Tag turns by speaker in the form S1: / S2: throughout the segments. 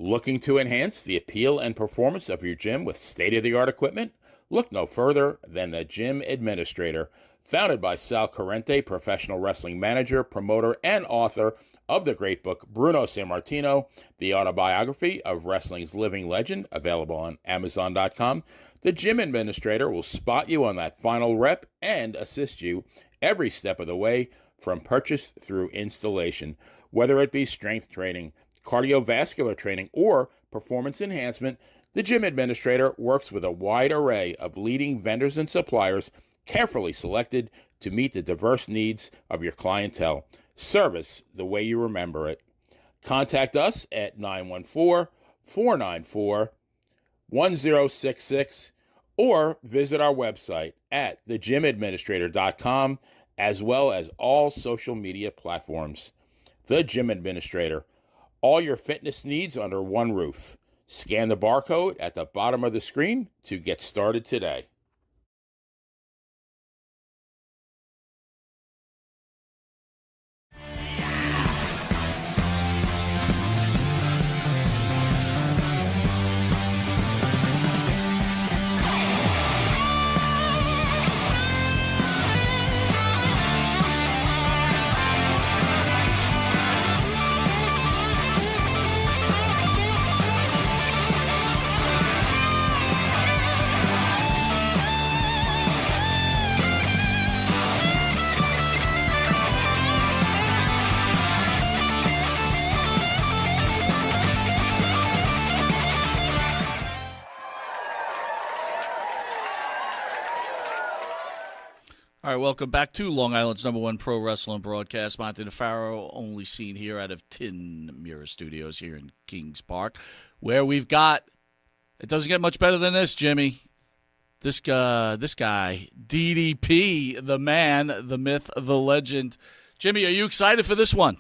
S1: Looking to enhance the appeal and performance of your gym with state-of-the-art equipment? Look no further than the Gym Administrator. Founded by Sal Corrente, professional wrestling manager, promoter, and author of the great book Bruno Sammartino, the autobiography of wrestling's living legend, available on Amazon.com, the Gym Administrator will spot you on that final rep and assist you every step of the way from purchase through installation, whether it be strength training, cardiovascular training, or performance enhancement. The Gym Administrator works with a wide array of leading vendors and suppliers, carefully selected to meet the diverse needs of your clientele. Service the way you remember it. Contact us at 914-494-1066 or visit our website at thegymadministrator.com, as well as all social media platforms. The Gym Administrator. All your fitness needs under one roof. Scan the barcode at the bottom of the screen to get started today.
S2: All right, welcome back to Long Island's #1 pro wrestling broadcast. Monte The Pharaoh, only seen here out of Tin Mirror Studios here in Kings Park, where we've got, it doesn't get much better than this, Jimmy. This guy, DDP, the man, the myth, the legend. Jimmy, are you excited for this one?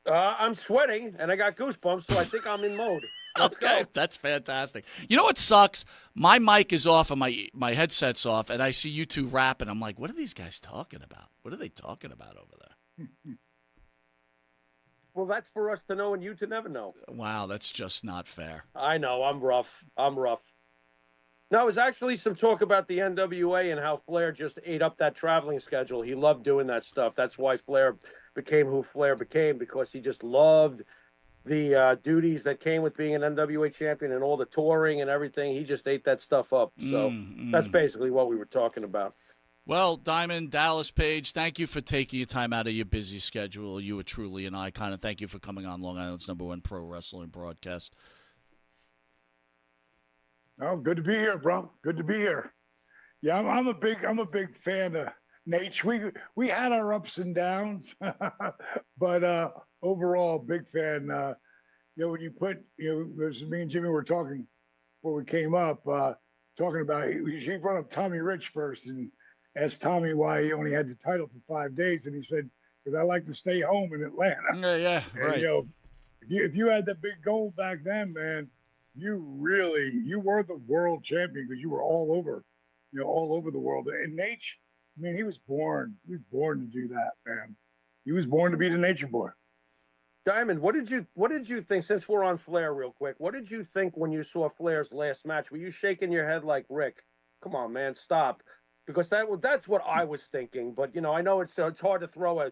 S3: I'm sweating, and I got goosebumps, so I think I'm in mode.
S2: Okay, that's fantastic. You know what sucks? My mic is off and my headset's off, and I see you two rapping. I'm like, what are these guys talking about? What are they talking about over there?
S3: Well, that's for us to know and you to never know.
S2: Wow, that's just not fair.
S3: I know, I'm rough. No, it was actually some talk about the NWA and how Flair just ate up that traveling schedule. He loved doing that stuff. That's why Flair became who Flair became, because he just loved the duties that came with being an NWA champion and all the touring and everything. He just ate that stuff up. So that's basically what we were talking about.
S2: Well, Diamond, Dallas Page, thank you for taking your time out of your busy schedule. You are truly an icon, and thank you for coming on Long Island's #1 pro wrestling broadcast.
S4: Oh, good to be here, bro. Good to be here. Yeah, I'm a big fan of Nate. We had our ups and downs, but overall, big fan. When you put, this me and Jimmy were talking before we came up, talking about, he brought up Tommy Rich first and asked Tommy why he only had the title for 5 days, and he said, because I like to stay home in Atlanta.
S2: Yeah, right.
S4: And, if you had that big goal back then, man, you were the world champion, because you were all over the world. And Nate, I mean, he was born to do that, man. He was born to be the Nature Boy.
S3: Diamond, what did you think, since we're on Flair real quick, what did you think when you saw Flair's last match? Were you shaking your head like, Rick, come on, man, stop? Because that's what I was thinking. But, I know it's hard to throw him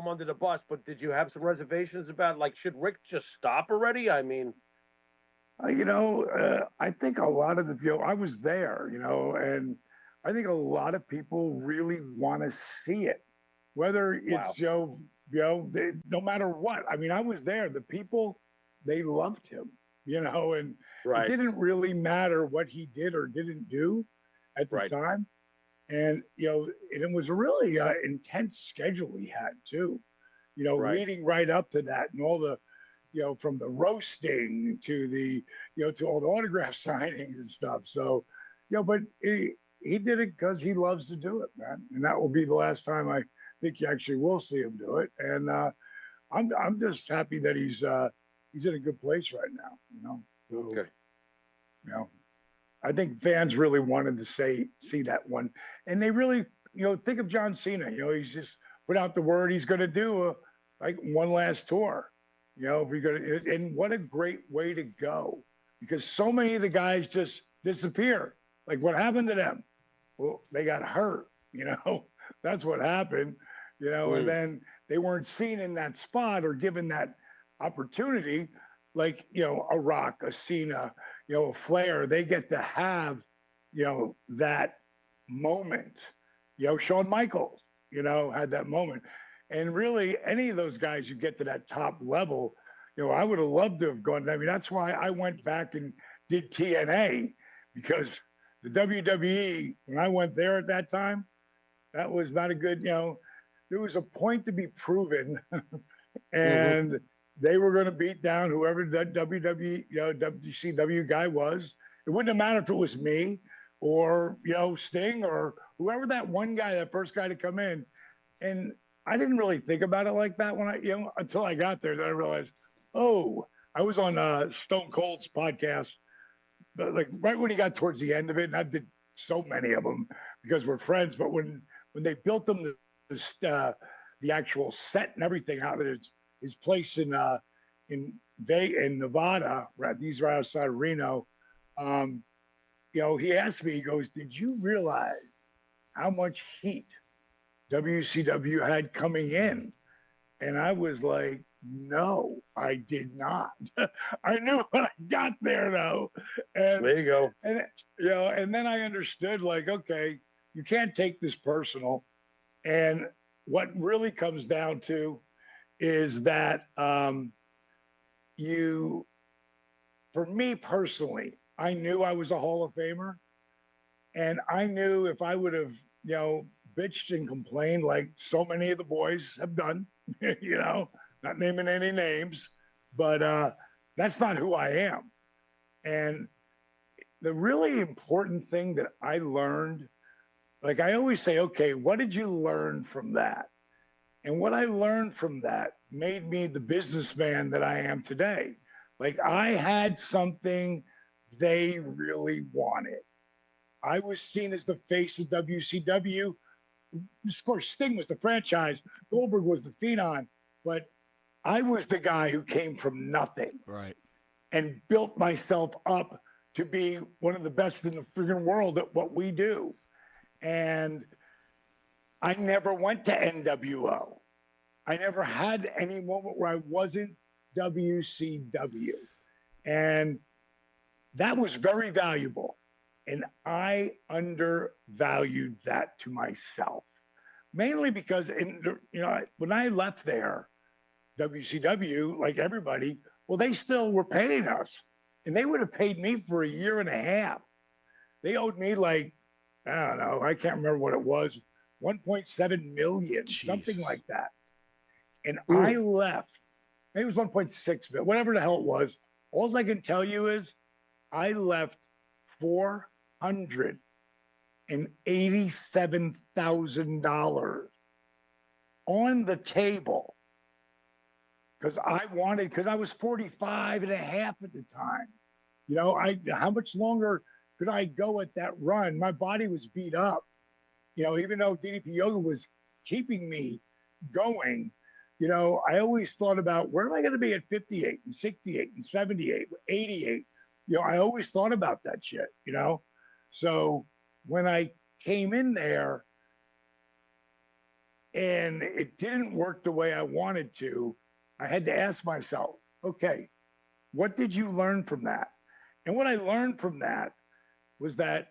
S3: under the bus, but did you have some reservations about, like, should Rick just stop already? I mean...
S4: I think a lot of I was there, and I think a lot of people really want to see it, whether it's, no matter what. I mean, I was there. The people, they loved him, and
S3: right.
S4: It didn't really matter what he did or didn't do at the time. And, it was a really intense schedule he had too, leading right up to that, and all the, from the roasting to the, to all the autograph signings and stuff. So, but he did it because he loves to do it, man. And that will be the last time I think you actually will see him do it. And I'm just happy that he's in a good place right now, So,
S3: okay.
S4: I think fans really wanted to see that one. And they really, think of John Cena, he's just put out the word he's going to do like one last tour. You know, if you're gonna, and what a great way to go, because so many of the guys just disappear. Like, what happened to them? Well, they got hurt. You know, that's what happened. You know, and then they weren't seen in that spot or given that opportunity. Like, you know, a Rock, a Cena, you know, a Flair. They get to have, you know, that moment. You know, Shawn Michaels, you know, had that moment. And really, any of those guys who get to that top level, you know, I would have loved to have gone. I mean, that's why I went back and did TNA, because the WWE, when I went there at that time, that was not a good, you know, there was a point to be proven, and they were going to beat down whoever the WWE, you know, WCW guy was. It wouldn't have mattered if it was me or, you know, Sting or whoever that one guy, that first guy to come in. And I didn't really think about it like that when I, you know, until I got there. Then I realized, oh, I was on Stone Cold's podcast, but like right when he got towards the end of it, and I did so many of them because we're friends. But when they built them the actual set and everything out of his place in Nevada, right? These are outside of Reno. You know, he asked me, he goes, "Did you realize how much heat WCW had coming in?" And I was like, no, I did not. I knew when I got there, though. And
S3: there you go.
S4: And you know, and then I understood, like, okay, you can't take this personal. And what really comes down to is that for me personally, I knew I was a Hall of Famer, and I knew if I would have, you know, bitched and complained like so many of the boys have done, you know, not naming any names, but that's not who I am. And the really important thing that I learned, like I always say, okay, what did you learn from that? And what I learned from that made me the businessman that I am today. Like, I had something they really wanted. I was seen as the face of WCW. Of course, Sting was the franchise, Goldberg was the phenom, but I was the guy who came from nothing,
S2: right,
S4: and built myself up to be one of the best in the friggin' world at what we do. And I never went to NWO. I never had any moment where I wasn't WCW. And that was very valuable. And I undervalued that to myself, mainly because, you know, when I left there, WCW, like everybody, well, they still were paying us, and they would have paid me for a year and a half. They owed me like, I don't know, I can't remember what it was, 1.7 million, something like that. And I left. Maybe it was 1.6, but whatever the hell it was. All I can tell you is I left $487,000 on the table because I was 45 and a half at the time. You know, how much longer could I go at that run? My body was beat up. You know, even though DDP Yoga was keeping me going, you know, I always thought about where am I going to be at 58 and 68 and 78, 88? You know, I always thought about that shit, you know? So when I came in there and it didn't work the way I wanted to, I had to ask myself, okay, what did you learn from that? And what I learned from that was that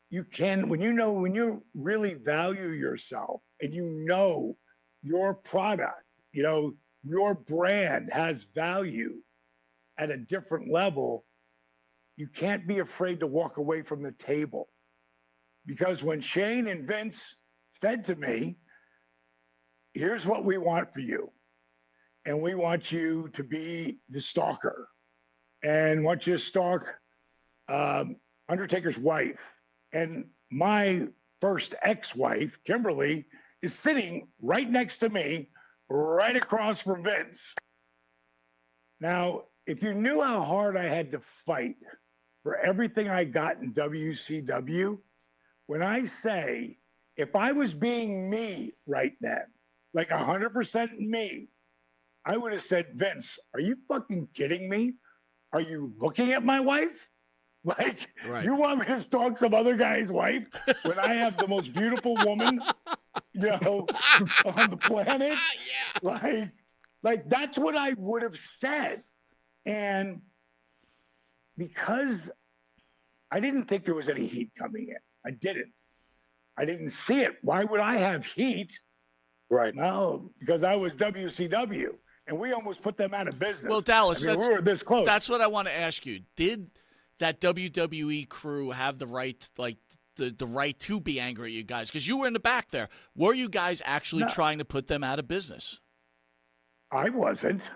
S4: you can, when you really value yourself and you know your product, you know, your brand has value at a different level, you can't be afraid to walk away from the table. Because when Shane and Vince said to me, here's what we want for you, and we want you to be the stalker, and want you to stalk Undertaker's wife. And my first ex-wife, Kimberly, is sitting right next to me, right across from Vince. Now, if you knew how hard I had to fight for everything I got in WCW, when I say, if I was being me right then, like 100% me, I would have said, Vince, are you fucking kidding me? Are you looking at my wife? Like, you want me to stalk some other guy's wife when I have the most beautiful woman, on the planet? Like that's what I would have said. And because I didn't think there was any heat coming in, I didn't see it. Why would I have heat?
S3: Right.
S4: No, because I was WCW, and we almost put them out of business.
S2: Well, Dallas,
S4: we were this close.
S2: That's what I want to ask you. Did that WWE crew have the right, like the right to be angry at you guys? Because you were in the back there. Were you guys actually trying to put them out of business?
S4: I wasn't.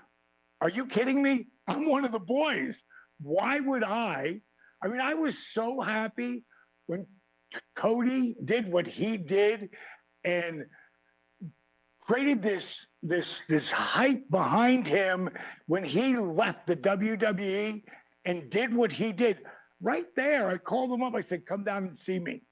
S4: Are you kidding me? I'm one of the boys. Why would I? I mean, I was so happy when Cody did what he did and created this hype behind him when he left the WWE and did what he did. Right there, I called him up. I said, come down and see me.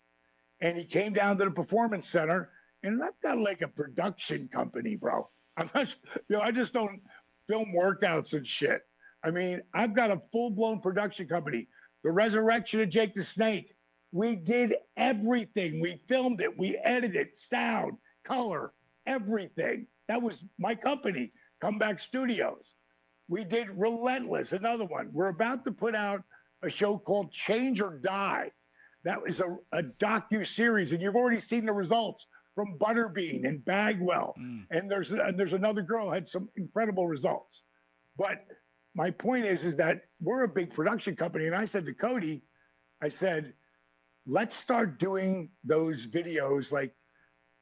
S4: And he came down to the Performance Center, and I've got like a production company, bro. I'm not, I just don't film workouts and shit. I mean, I've got a full-blown production company. The Resurrection of Jake the Snake. We did everything. We filmed it. We edited, sound, color, everything. That was my company, Comeback Studios. We did Relentless, another one. We're about to put out a show called Change or Die. That is a docu-series, and you've already seen the results from Butterbean and Bagwell. And there's another girl who had some incredible results. But my point is that we're a big production company. And I said to Cody, I said, let's start doing those videos like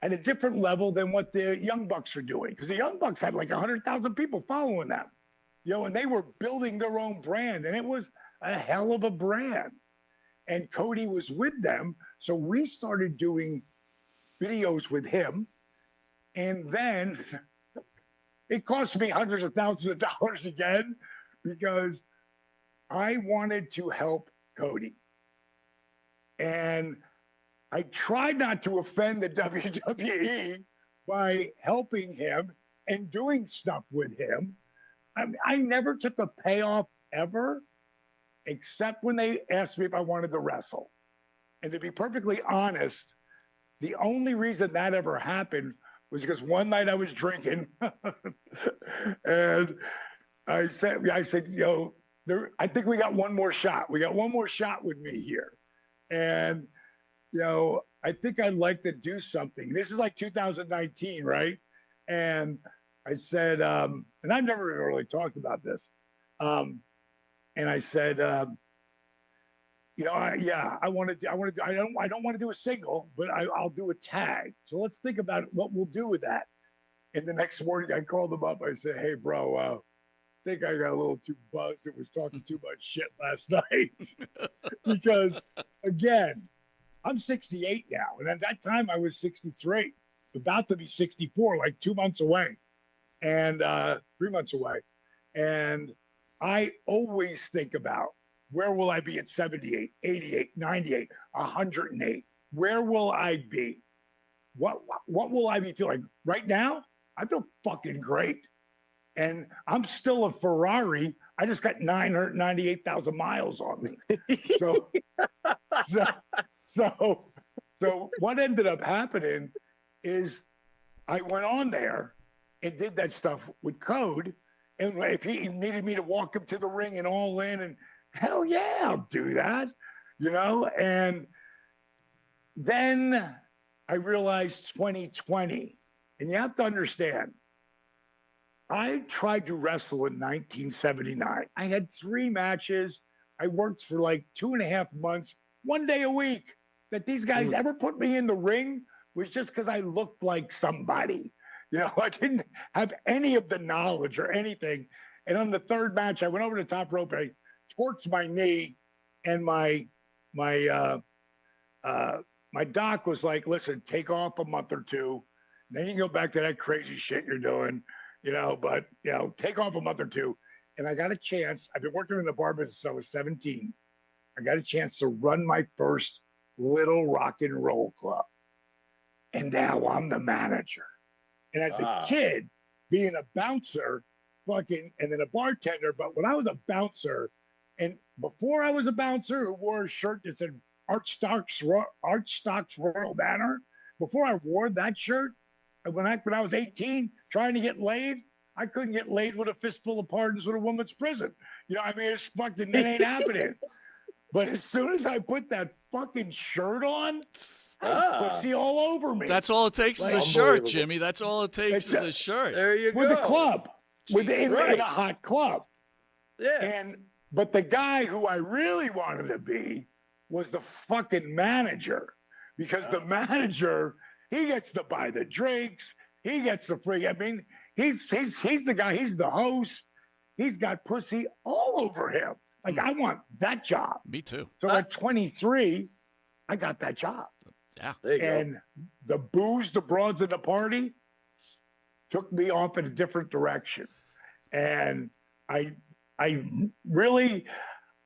S4: at a different level than what the Young Bucks are doing. Because the Young Bucks had like 100,000 people following them, and they were building their own brand. And it was a hell of a brand. And Cody was with them. So we started doing videos with him. And then it cost me hundreds of thousands of dollars again because I wanted to help Cody. And I tried not to offend the WWE by helping him and doing stuff with him. I never took a payoff ever, except when they asked me if I wanted to wrestle. And to be perfectly honest, the only reason that ever happened was because one night I was drinking and I said, I think we got one more shot. We got one more shot with me here. And, I think I'd like to do something. This is like 2019, right? And I said, and I've never really talked about this. And I said, I don't want to do a single, but I'll do a tag. So let's think about what we'll do with that. And the next morning I called him up. I said, hey, bro, I think I got a little too buzzed. It was talking too much shit last night. Because again, I'm 68 now. And at that time I was 63, about to be 64, like 2 months away and 3 months away. And I always think about, where will I be at 78, 88, 98, 108? Where will I be? What will I be feeling? Right now, I feel fucking great. And I'm still a Ferrari. I just got 998,000 miles on me. So what ended up happening is I went on there and did that stuff with Code. And if he needed me to walk him to the ring and all in, and hell yeah, I'll do that, And then I realized 2020, and you have to understand, I tried to wrestle in 1979. I had 3 matches. I worked for like 2.5 months, 1 day a week. That these guys ever put me in the ring was just because I looked like somebody. I didn't have any of the knowledge or anything. And on the 3rd match, I went over the top rope. I torqued my knee, and my doc was like, listen, take off a month or 2. Then you can go back to that crazy shit you're doing, but take off a month or 2. And I got a chance. I've been working in the bar business since I was 17. I got a chance to run my first little rock and roll club. And now I'm the manager. And as a kid, being a bouncer, fucking, and then a bartender. But when I was a bouncer, and before I was a bouncer who wore a shirt that said Archstocks Royal Banner, before I wore that shirt, when I was 18, trying to get laid, I couldn't get laid with a fistful of pardons with a woman's prison. You know, I mean, it's fucking, it ain't happening. But as soon as I put that fucking shirt on, pussy all over me.
S2: That's all it takes is a shirt, Jimmy. That's all it takes is a shirt.
S3: There you go.
S4: With a club, in
S3: right.
S4: a hot club.
S3: Yeah.
S4: But the guy who I really wanted to be was the fucking manager, because the manager, he gets to buy the drinks, he gets the free. I mean, he's the guy. He's the host. He's got pussy all over him. Like, I want that job.
S2: Me too.
S4: So at 23, I got that job.
S2: Yeah.
S4: And the booze, the broads, and the party took me off in a different direction. And I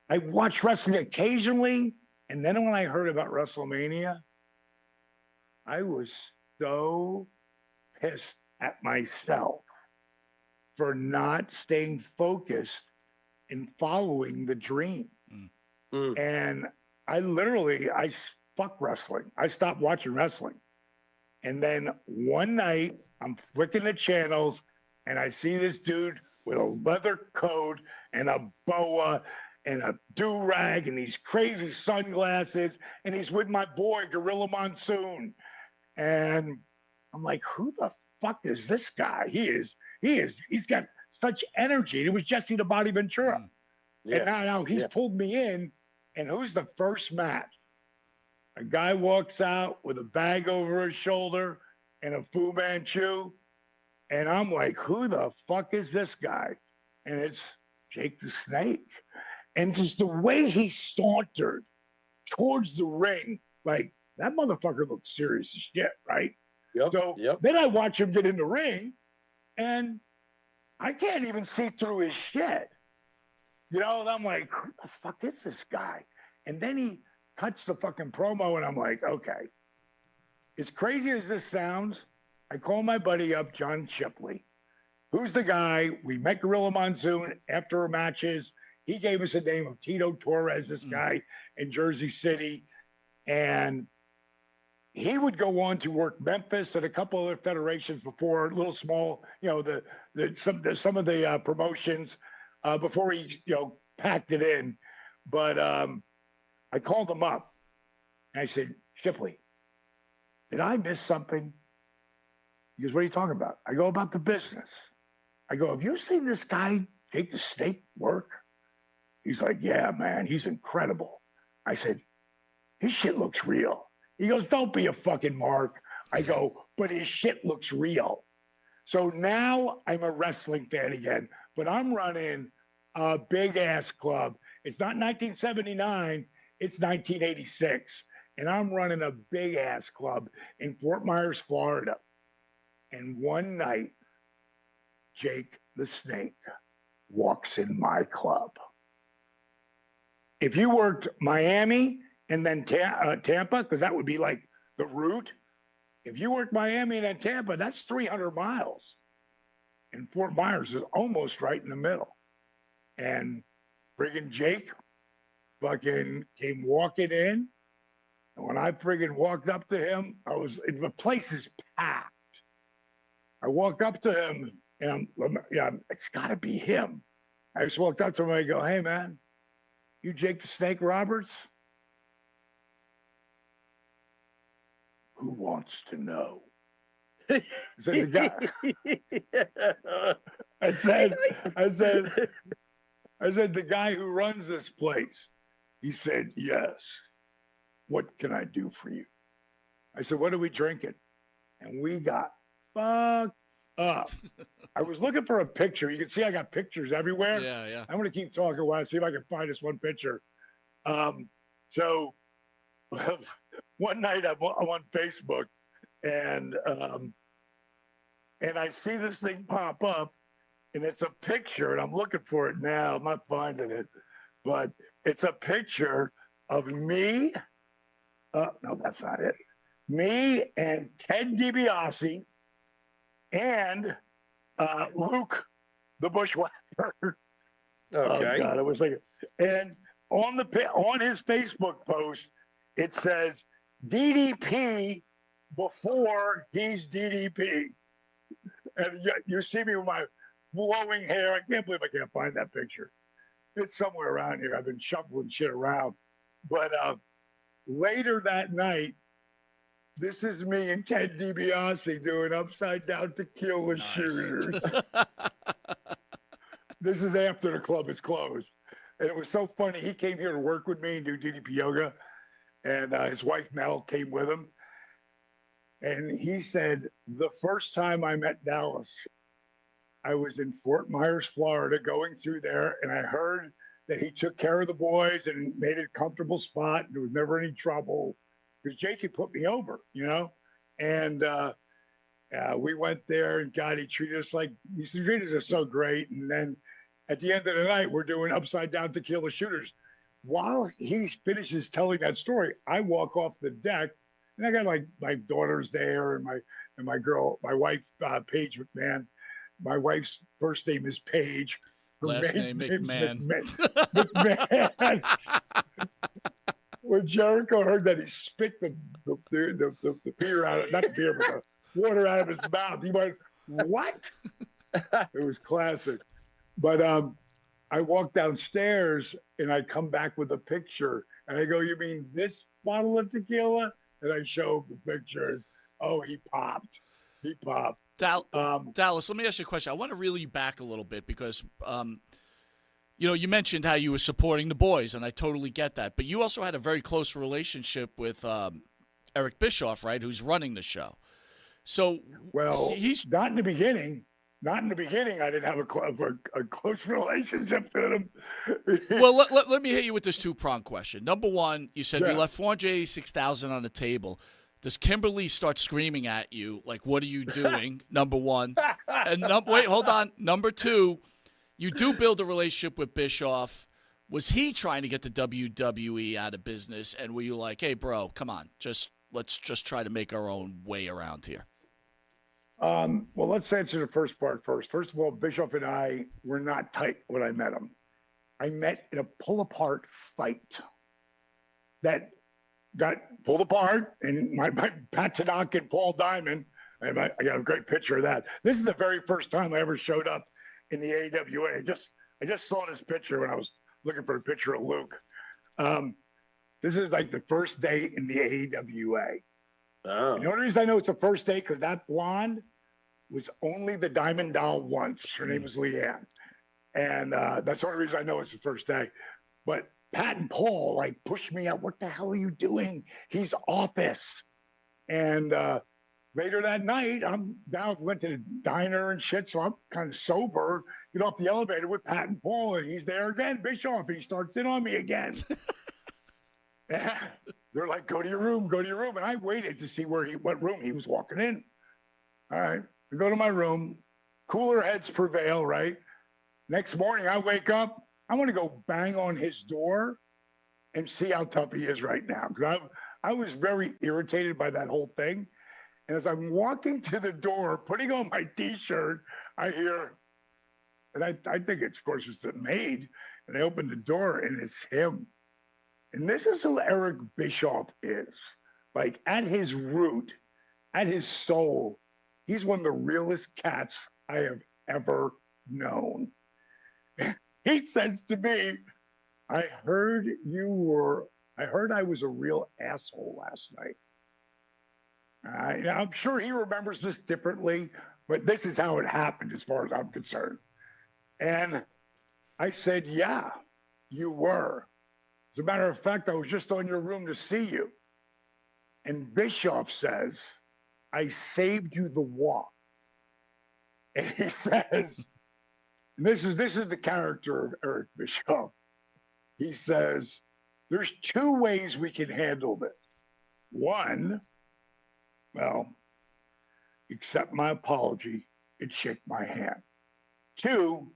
S4: watched wrestling occasionally. And then when I heard about WrestleMania, I was so pissed at myself for not staying focused and following the dream. And I fuck wrestling. I stopped watching wrestling. And then one night I'm flicking the channels and I see this dude with a leather coat and a boa and a do-rag and these crazy sunglasses, and he's with my boy Gorilla Monsoon. And I'm like, who the fuck is this guy? He's got such energy. It was Jesse the Body Ventura. And now he's pulled me in. And who's the first match? A guy walks out with a bag over his shoulder and a Fu Manchu. And I'm like, who the fuck is this guy? And it's Jake the Snake. And just the way he sauntered towards the ring, like, that motherfucker looked serious as shit, right? Then I watch him get in the ring, and I can't even see through his shit. You know, and I'm like, who the fuck is this guy? And then he cuts the fucking promo, and I'm like, okay. As crazy as this sounds, I call my buddy up, John Shipley, who's the guy. We met Gorilla Monsoon after our matches. He gave us the name of Tito Torres, this guy in Jersey City. And he would go on to work Memphis and a couple other federations before, little small, you know, some of the promotions before he, you know, packed it in. But I called him up and I said, Shipley, did I miss something? He goes, what are you talking about? I go, about the business. I go, have you seen this guy Jake the Snake work? He's like, yeah, man, he's incredible. I said, his shit looks real. He goes, don't be a fucking mark. I go, but his shit looks real. So now I'm a wrestling fan again, but I'm running a big ass club. It's not 1979, it's 1986. And I'm running a big ass club in Fort Myers, Florida. And one night, Jake the Snake walks in my club. If you worked Miami and then Tampa, because that would be like the route. If you worked Miami and then Tampa, that's 300 miles. And Fort Myers is almost right in the middle. And friggin' Jake fucking came walking in. And when I friggin' walked up to him, the place is packed. I walk up to him and it's gotta be him. I just walked up to him and I go, hey man, you Jake the Snake Roberts? Who wants to know? I said, the guy. I said, the guy who runs this place. He said, yes. What can I do for you? I said, what are we drinking? And we got fucked up. I was looking for a picture. You can see I got pictures everywhere.
S2: Yeah.
S4: I'm going to keep talking while I see if I can find this one picture. So one night I'm on Facebook and I see this thing pop up and it's a picture and I'm looking for it now. I'm not finding it, but it's a picture of me. No, that's not it. Me and Ted DiBiase and Luke the bushwhacker.
S3: Okay.
S4: Oh God, I was like, and on his Facebook post, it says DDP before he's DDP. And you see me with my flowing hair. I can't believe I can't find that picture. It's somewhere around here. I've been shuffling shit around. But later that night, this is me and Ted DiBiase doing Upside Down Tequila Shooters. This is after the club is closed. And it was so funny. He came here to work with me and do DDP yoga. And his wife, Mel, came with him. And he said, the first time I met Dallas, I was in Fort Myers, Florida, going through there. And I heard that he took care of the boys and made it a comfortable spot. And there was never any trouble because Jake had put me over, you know? And we went there and God, he treated us so great. And then at the end of the night, we're doing Upside Down Tequila Shooters. While he finishes telling that story, I walk off the deck and I got like my daughters there and my girl, my wife, Paige McMahon. My wife's first name is Paige. Her
S2: last name McMahon.
S4: McMahon. When Jericho heard that, he spit the beer out, not the beer, but the water out of his mouth. He went, "What?" It was classic. But I walk downstairs and I come back with a picture and I go, "You mean this bottle of tequila?" And I show him the picture. And, oh, he popped. He popped.
S2: Dallas, let me ask you a question. I want to reel you back a little bit because, you mentioned how you were supporting the boys, and I totally get that. But you also had a very close relationship with Eric Bischoff, right, who's running the show. So,
S4: well, he's not in the beginning. Not in the beginning. I didn't have a close relationship with him.
S2: Well, let me hit you with this two-pronged question. Number one, you said you left $486,000 on the table. Does Kimberly start screaming at you, like, what are you doing, number one? And wait, hold on. Number two, you do build a relationship with Bischoff. Was he trying to get the WWE out of business? And were you like, hey, bro, come on, let's just try to make our own way around here?
S4: Well, let's answer the first part first. First of all, Bischoff and I were not tight when I met him. I met in a pull-apart fight that got pulled apart, and my Pat Tanaka and Paul Diamond, and I got a great picture of that. This is the very first time I ever showed up in the AWA. I just saw this picture when I was looking for a picture of Luke. This is like the first day in the AWA. Oh. The only reason I know it's the first day because that blonde was only the Diamond Doll once. Her name was Leanne. And that's the only reason I know it's the first day. But Pat and Paul like pushed me out. What the hell are you doing? He's office. And later that night, went to the diner and shit. So I'm kind of sober, get off the elevator with Pat and Paul, and he's there again, Bischoff, and he starts in on me again. They're like, go to your room. And I waited to see what room he was walking in. All right, I go to my room. Cooler heads prevail, right? Next morning, I wake up. I want to go bang on his door and see how tough he is right now. Because I was very irritated by that whole thing. And as I'm walking to the door, putting on my T-shirt, I hear, and I think it's, of course, it's the maid. And I open the door, and it's him. And this is who Eric Bischoff is. Like, at his root, at his soul, he's one of the realest cats I have ever known. He says to me, I heard I was a real asshole last night. I'm sure he remembers this differently, but this is how it happened as far as I'm concerned. And I said, yeah, you were. As a matter of fact, I was just on your room to see you. And Bischoff says, I saved you the walk. And he says, and this is the character of Eric Bischoff. He says, there's two ways we can handle this. One, well, accept my apology and shake my hand. Two,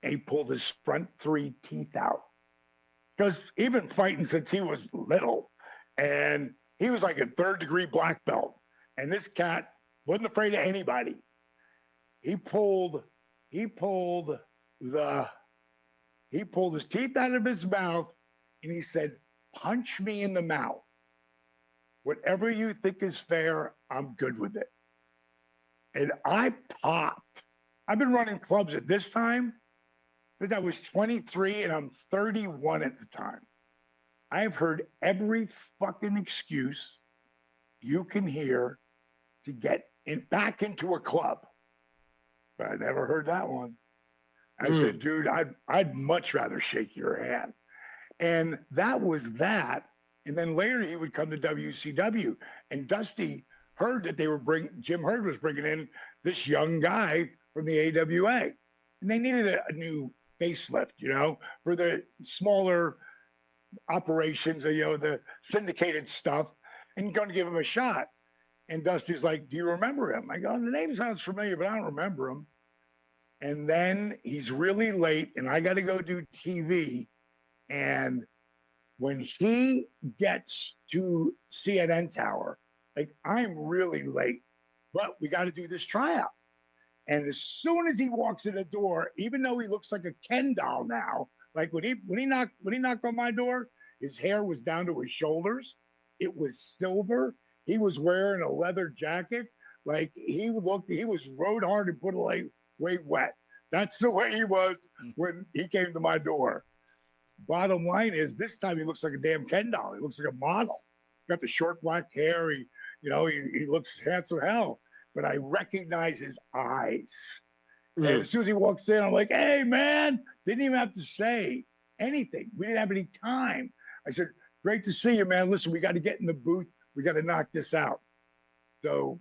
S4: and he pulled his front three teeth out. Because he'd been fighting since he was little. And he was like a third-degree black belt. And this cat wasn't afraid of anybody. He pulled he pulled his teeth out of his mouth and he said, punch me in the mouth. Whatever you think is fair, I'm good with it. And I popped. I've been running clubs at this time since I was 23 and I'm 31 at the time. I have heard every fucking excuse you can hear to get back into a club. But I never heard that one. I said, dude, I'd much rather shake your hand. And that was that. And then later he would come to WCW, and Dusty heard that Jim Herd was bringing in this young guy from the AWA. And they needed a new facelift, for the smaller operations, the syndicated stuff, and going to give him a shot. And Dusty's like, do you remember him? I go, the name sounds familiar, but I don't remember him. And then he's really late, and I got to go do TV. And when he gets to CNN Tower, I'm really late, but we got to do this tryout. And as soon as he walks in the door, even though he looks like a Ken doll now, when he knocked on my door, his hair was down to his shoulders. It was silver. He was wearing a leather jacket. He was rode hard and put away wet. That's the way he was when he came to my door. Bottom line is, this time he looks like a damn Ken doll. He looks like a model. Got the short black hair. He looks handsome hell. But I recognize his eyes. And as soon as he walks in, I'm like, hey, man, didn't even have to say anything. We didn't have any time. I said, great to see you, man. Listen, we got to get in the booth. We got to knock this out. So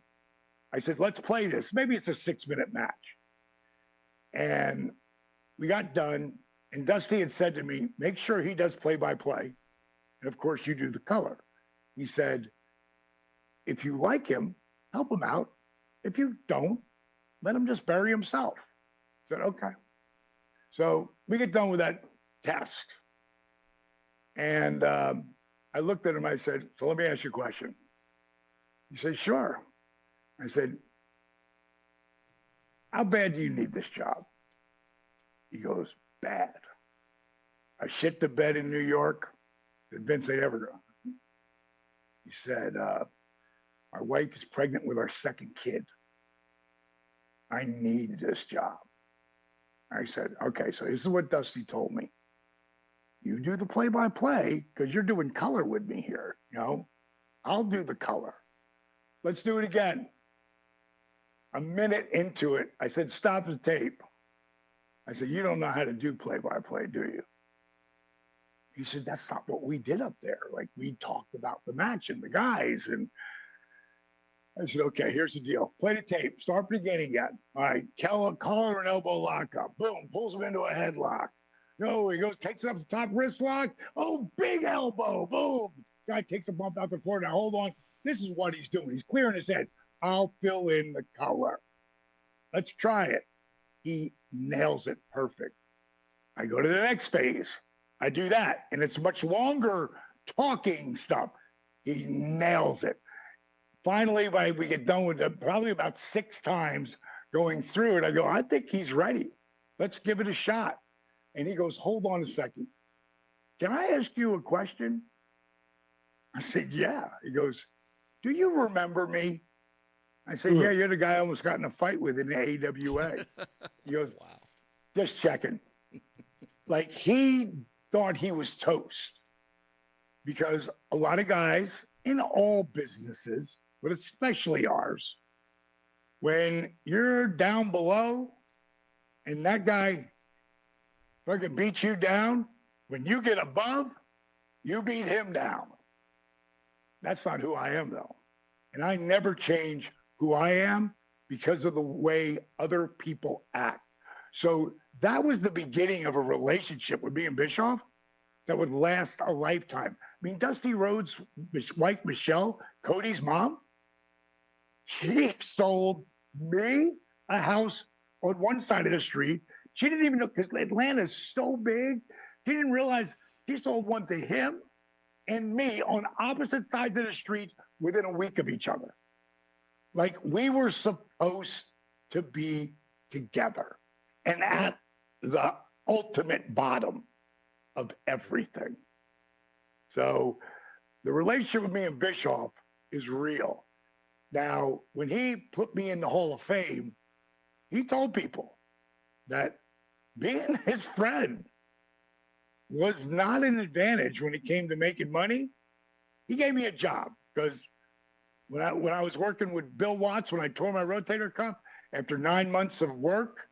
S4: I said, let's play this. Maybe it's a 6-minute match. And we got done. And Dusty had said to me, make sure he does play-by-play. And, of course, you do the color. He said, if you like him, help him out. If you don't, let him just bury himself. I said, okay. So we get done with that task. And I looked at him. I said, so let me ask you a question. He said, sure. I said, how bad do you need this job? He goes, bad. I shit the bed in New York that Vince ain't ever gone. He said, my wife is pregnant with our second kid. I need this job. I said, okay, so this is what Dusty told me. You do the play-by-play because you're doing color with me here. I'll do the color. Let's do it again. A minute into it, I said, stop the tape. I said, you don't know how to do play-by-play, do you? He said, that's not what we did up there. We talked about the match and the guys. And I said, okay, here's the deal. Play the tape. Start beginning again. All right, collar and elbow lock up. Boom, pulls him into a headlock. No, he goes, takes it up to the top, wrist lock. Oh, big elbow. Boom. Guy takes a bump out the floor. Now, hold on. This is what he's doing. He's clearing his head. I'll fill in the color. Let's try it. He nails it perfect. I go to the next phase. I do that. And it's much longer talking stuff. He nails it. Finally, we get done with it, probably about 6 times going through it. I go, I think he's ready. Let's give it a shot. And he goes, hold on a second. Can I ask you a question? I said, yeah. He goes, do you remember me? I said, yeah, you're the guy I almost got in a fight with in the AWA. He goes, wow, just checking. He thought he was toast because a lot of guys in all businesses, but especially ours, when you're down below and that guy fucking beats you down, when you get above, you beat him down. That's not who I am, though. And I never change who I am because of the way other people act. So that was the beginning of a relationship with me and Bischoff that would last a lifetime. I mean, Dusty Rhodes' wife, Michelle, Cody's mom, she sold me a house on one side of the street. She didn't even know, because Atlanta's so big, she didn't realize she sold one to him and me on opposite sides of the street within a week of each other. We were supposed to be together. and at the ultimate bottom of everything. So the relationship with me and Bischoff is real. Now, when he put me in the Hall of Fame, he told people that being his friend was not an advantage when it came to making money. He gave me a job because when I was working with Bill Watts, when I tore my rotator cuff after 9 months of work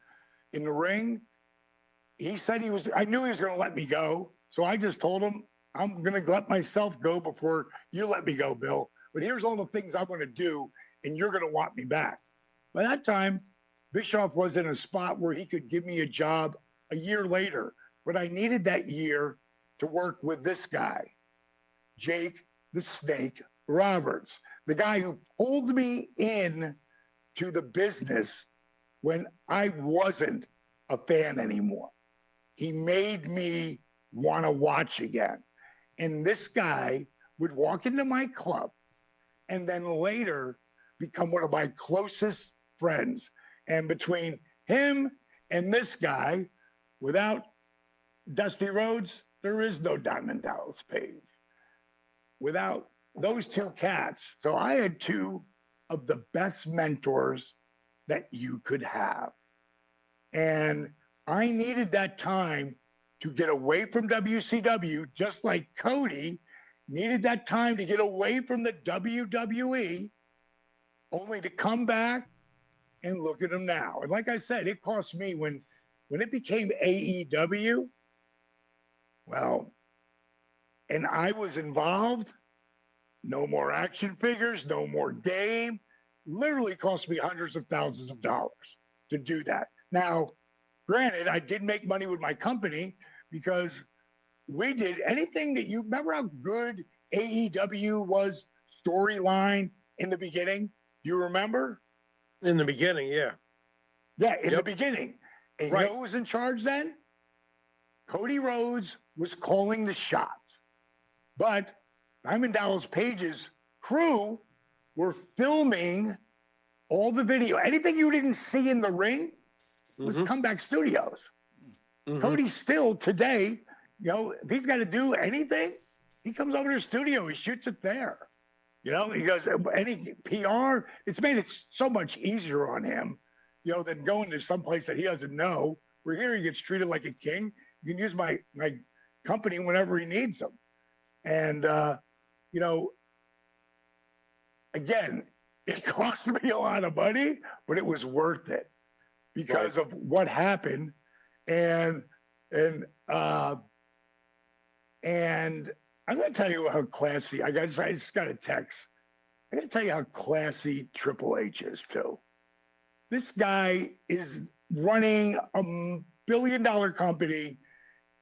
S4: in the ring, he said I knew he was going to let me go. So I just told him, I'm going to let myself go before you let me go, Bill. But here's all the things I'm going to do, and you're going to want me back. By that time, Bischoff was in a spot where he could give me a job a year later. But I needed that year to work with this guy, Jake the Snake Roberts, the guy who pulled me in to the business when I wasn't a fan anymore. He made me want to watch again. And this guy would walk into my club and then later become one of my closest friends. And between him and this guy, without Dusty Rhodes, there is no Diamond Dallas Page. Without those two cats. So I had two of the best mentors that you could have. And I needed that time to get away from WCW, just like Cody needed that time to get away from the WWE, only to come back and look at him now. And like I said, it cost me when it became AEW, well, and I was involved, no more action figures, no more game, literally cost me hundreds of thousands of dollars to do that. Now, granted, I did make money with my company because we did anything that you remember how good AEW was storyline in the beginning? You remember?
S3: In the beginning, yeah.
S4: Yeah, in the beginning. And you know who was in charge then? Cody Rhodes was calling the shots. But Diamond Dallas Page's crew were filming all the video. Anything you didn't see in the ring was Comeback Studios. Cody still today, if he's got to do anything, he comes over to the studio, he shoots it there. He goes, any PR, it's made it so much easier on him, than going to someplace that he doesn't know. Where here he gets treated like a king. You can use my company whenever he needs them. And, again, it cost me a lot of money, but it was worth it because of what happened. And I'm going to tell you how classy, I just got a text. I'm going to tell you how classy Triple H is too. This guy is running a $1 billion company.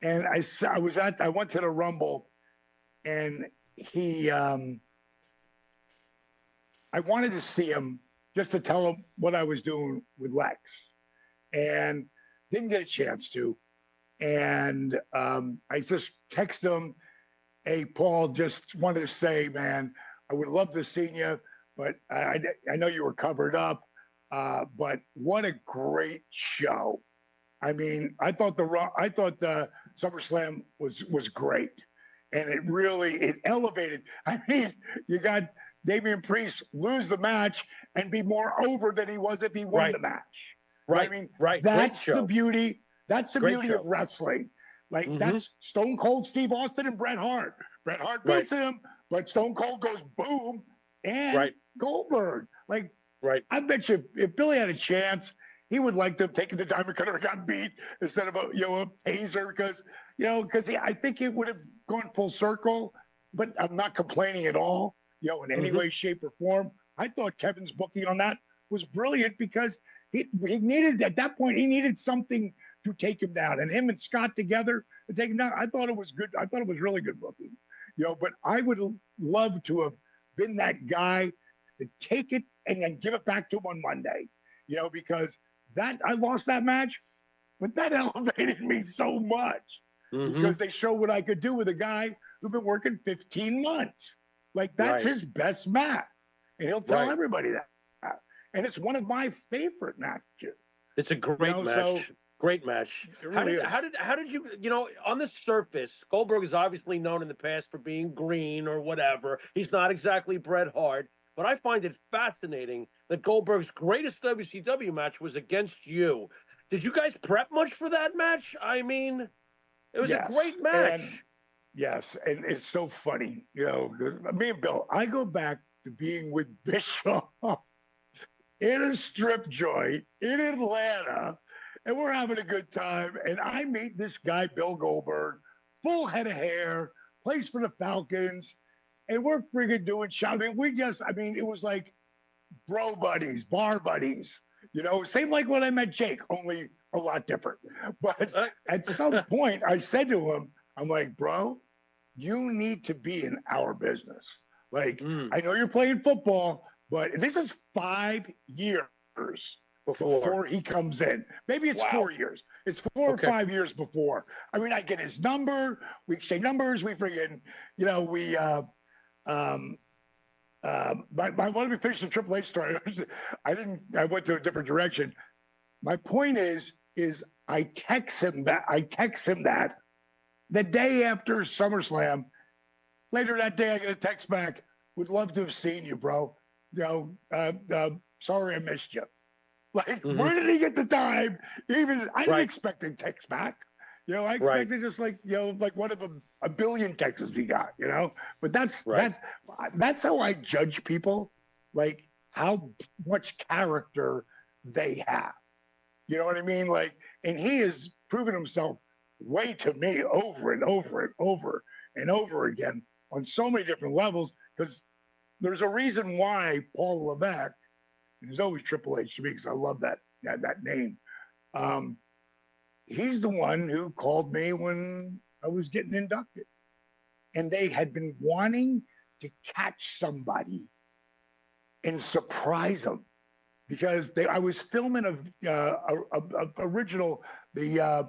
S4: And I went to the Rumble and I wanted to see him just to tell him what I was doing with Lex and didn't get a chance to. And I just texted him, hey, Paul, just wanted to say, man, I would love to see you, but I know you were covered up, but what a great show. I mean, I thought the SummerSlam was great. And it elevated. I mean, you got Damian Priest lose the match and be more over than he was if he won the match.
S3: Right.
S4: I mean, that's the beauty. That's the beauty of wrestling. Like that's Stone Cold Steve Austin and Bret Hart. Bret Hart beats him, but Stone Cold goes boom and Goldberg. Like, I bet you if Billy had a chance, he would like to have taken the Diamond Cutter and got beat instead of a taser because I think it would have gone full circle. But I'm not complaining at all, in any way, shape, or form. I thought Kevin's booking on that was brilliant because he needed at that point he needed something to take him down, and him and Scott together to take him down. I thought it was good. I thought it was really good booking, But I would love to have been that guy to take it and then give it back to him on Monday, because I lost that match, but that elevated me so much because they showed what I could do with a guy who'd been working 15 months. Like that's his best match, and he'll tell everybody that. And it's one of my favorite matches.
S3: It's a great match. Great match.
S4: It really is.
S3: How did you, on the surface, Goldberg is obviously known in the past for being green or whatever. He's not exactly Bret Hart, but I find it fascinating that Goldberg's greatest WCW match was against you. Did you guys prep much for that match? I mean, it was a great match.
S4: Yes, and it's so funny, 'cause me and Bill, I go back to being with Bischoff in a strip joint in Atlanta, and we're having a good time. And I meet this guy, Bill Goldberg, full head of hair, plays for the Falcons, and we're friggin' doing shopping. It was like bro buddies, bar buddies, same like when I met Jake, only a lot different. But at some point, I said to him, I'm like, bro, you need to be in our business. Like, I know you're playing football, but this is 5 years before he comes in. Maybe it's 4 years. It's 4 or 5 years before. I mean, I get his number. We exchange numbers. We friggin', let me finish the Triple H story. I went to a different direction. My point is I text him that the day after SummerSlam. Later that day, I get a text back. Would love to have seen you, bro. Sorry I missed you. Like, where did he get the time? I didn't expect a text back. I expected just like one of a billion texts he got, But that's how I judge people, like how much character they have. You know what I mean? Like, and he has proven himself way to me over and over and over and over again on so many different levels, because there's a reason why Paul Levesque, and there's always Triple H to me because I love that name. He's the one who called me when I was getting inducted, and they had been wanting to catch somebody and surprise them because I was filming the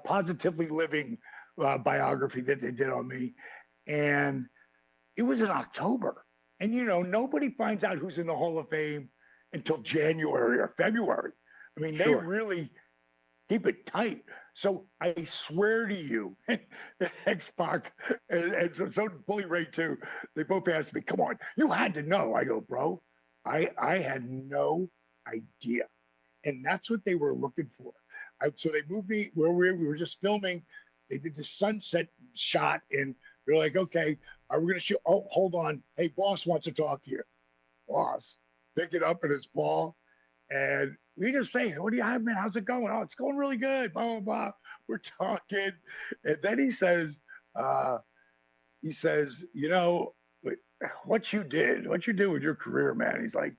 S4: Positively Living biography that they did on me, and it was in October. And, nobody finds out who's in the Hall of Fame until January or February. I mean, they really keep it tight. So I swear to you, X-Pac and so Bully Ray too, they both asked me, come on, you had to know. I go, bro, I had no idea. And that's what they were looking for. So they moved me where we were just filming. They did the sunset shot, and they're like, okay, we're going to shoot. Oh, hold on. Hey, boss wants to talk to you. Boss, pick it up, and it's Paul. And we just say, what do you have, man? How's it going? Oh, it's going really good. Blah, blah, blah. We're talking. And then he says, what you did with your career, man. He's like,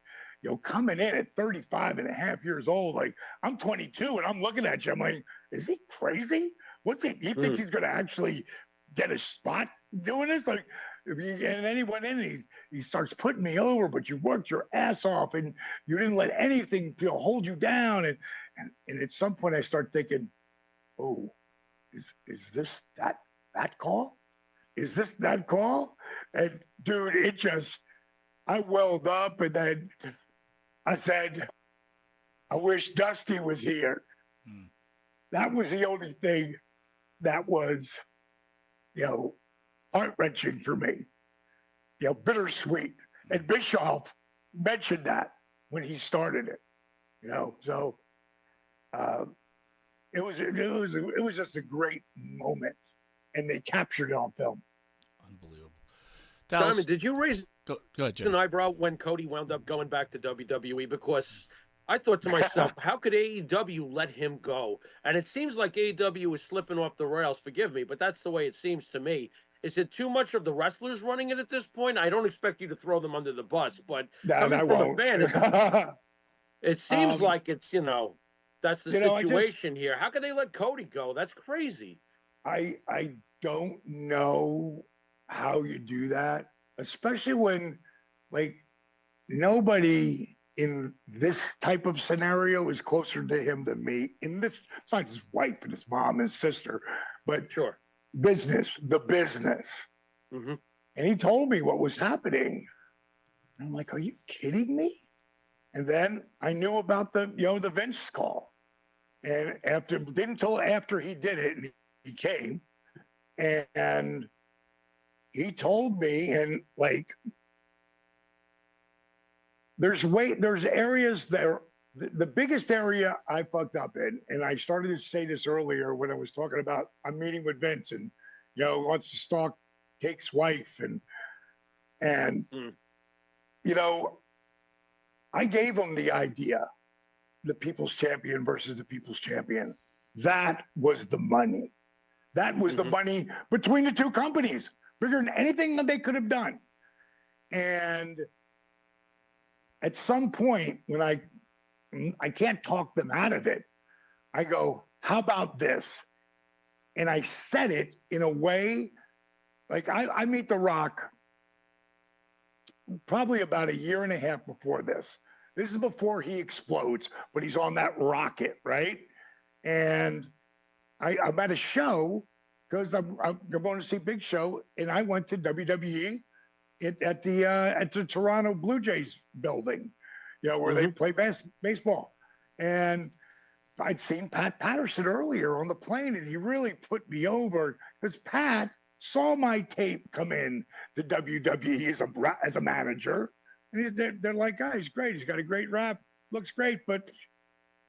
S4: coming in at 35 and a half years old, like I'm 22 and I'm looking at you. I'm like, is he crazy? He thinks he's going to actually get a spot doing this? Like, and then he went in and he starts putting me over, but you worked your ass off and you didn't let anything hold you down. And at some point I start thinking, oh, is this that call? Is this that call? And dude, I welled up, and then I said, I wish Dusty was here. That was the only thing that was, heart-wrenching for me, bittersweet. And Bischoff mentioned that when he started it, so it was just a great moment, and they captured it on film.
S2: Unbelievable.
S3: Diamond, did you raise
S2: go ahead, Jim.
S3: an eyebrow when Cody wound up going back to WWE? Because I thought to myself, how could AEW let him go? And it seems like AEW is slipping off the rails. Forgive me, but that's the way it seems to me. Is it too much of the wrestlers running it at this point? I don't expect you to throw them under the bus, but coming from a fan, it seems like it's, that's the situation here. How could they let Cody go? That's crazy.
S4: I don't know how you do that, especially when, like, nobody in this type of scenario is closer to him than me. Besides his wife and his mom and his sister, but
S3: sure,
S4: the business.
S3: Mm-hmm.
S4: And he told me what was happening. And I'm like, are you kidding me? And then I knew about the Vince call. And didn't until after he did it, and he came, and he told me, and like, there's areas there. The biggest area I fucked up in, and I started to say this earlier when I was talking about I'm meeting with Vince, and wants to stalk Cake's wife, and I gave him the idea, the People's Champion versus the People's Champion. That was the money. That was the money between the two companies, bigger than anything that they could have done. And at some point, when I can't talk them out of it, I go, how about this? And I said it in a way, like I meet The Rock probably about a year and a half before this. This is before he explodes, but he's on that rocket, right? And I'm at a show because I'm going to see Big Show, and I went to WWE at the Toronto Blue Jays building, where they play baseball. And I'd seen Pat Patterson earlier on the plane, and he really put me over because Pat saw my tape come in to WWE as a manager. And they're like, oh, he's great. He's got a great rap. Looks great, but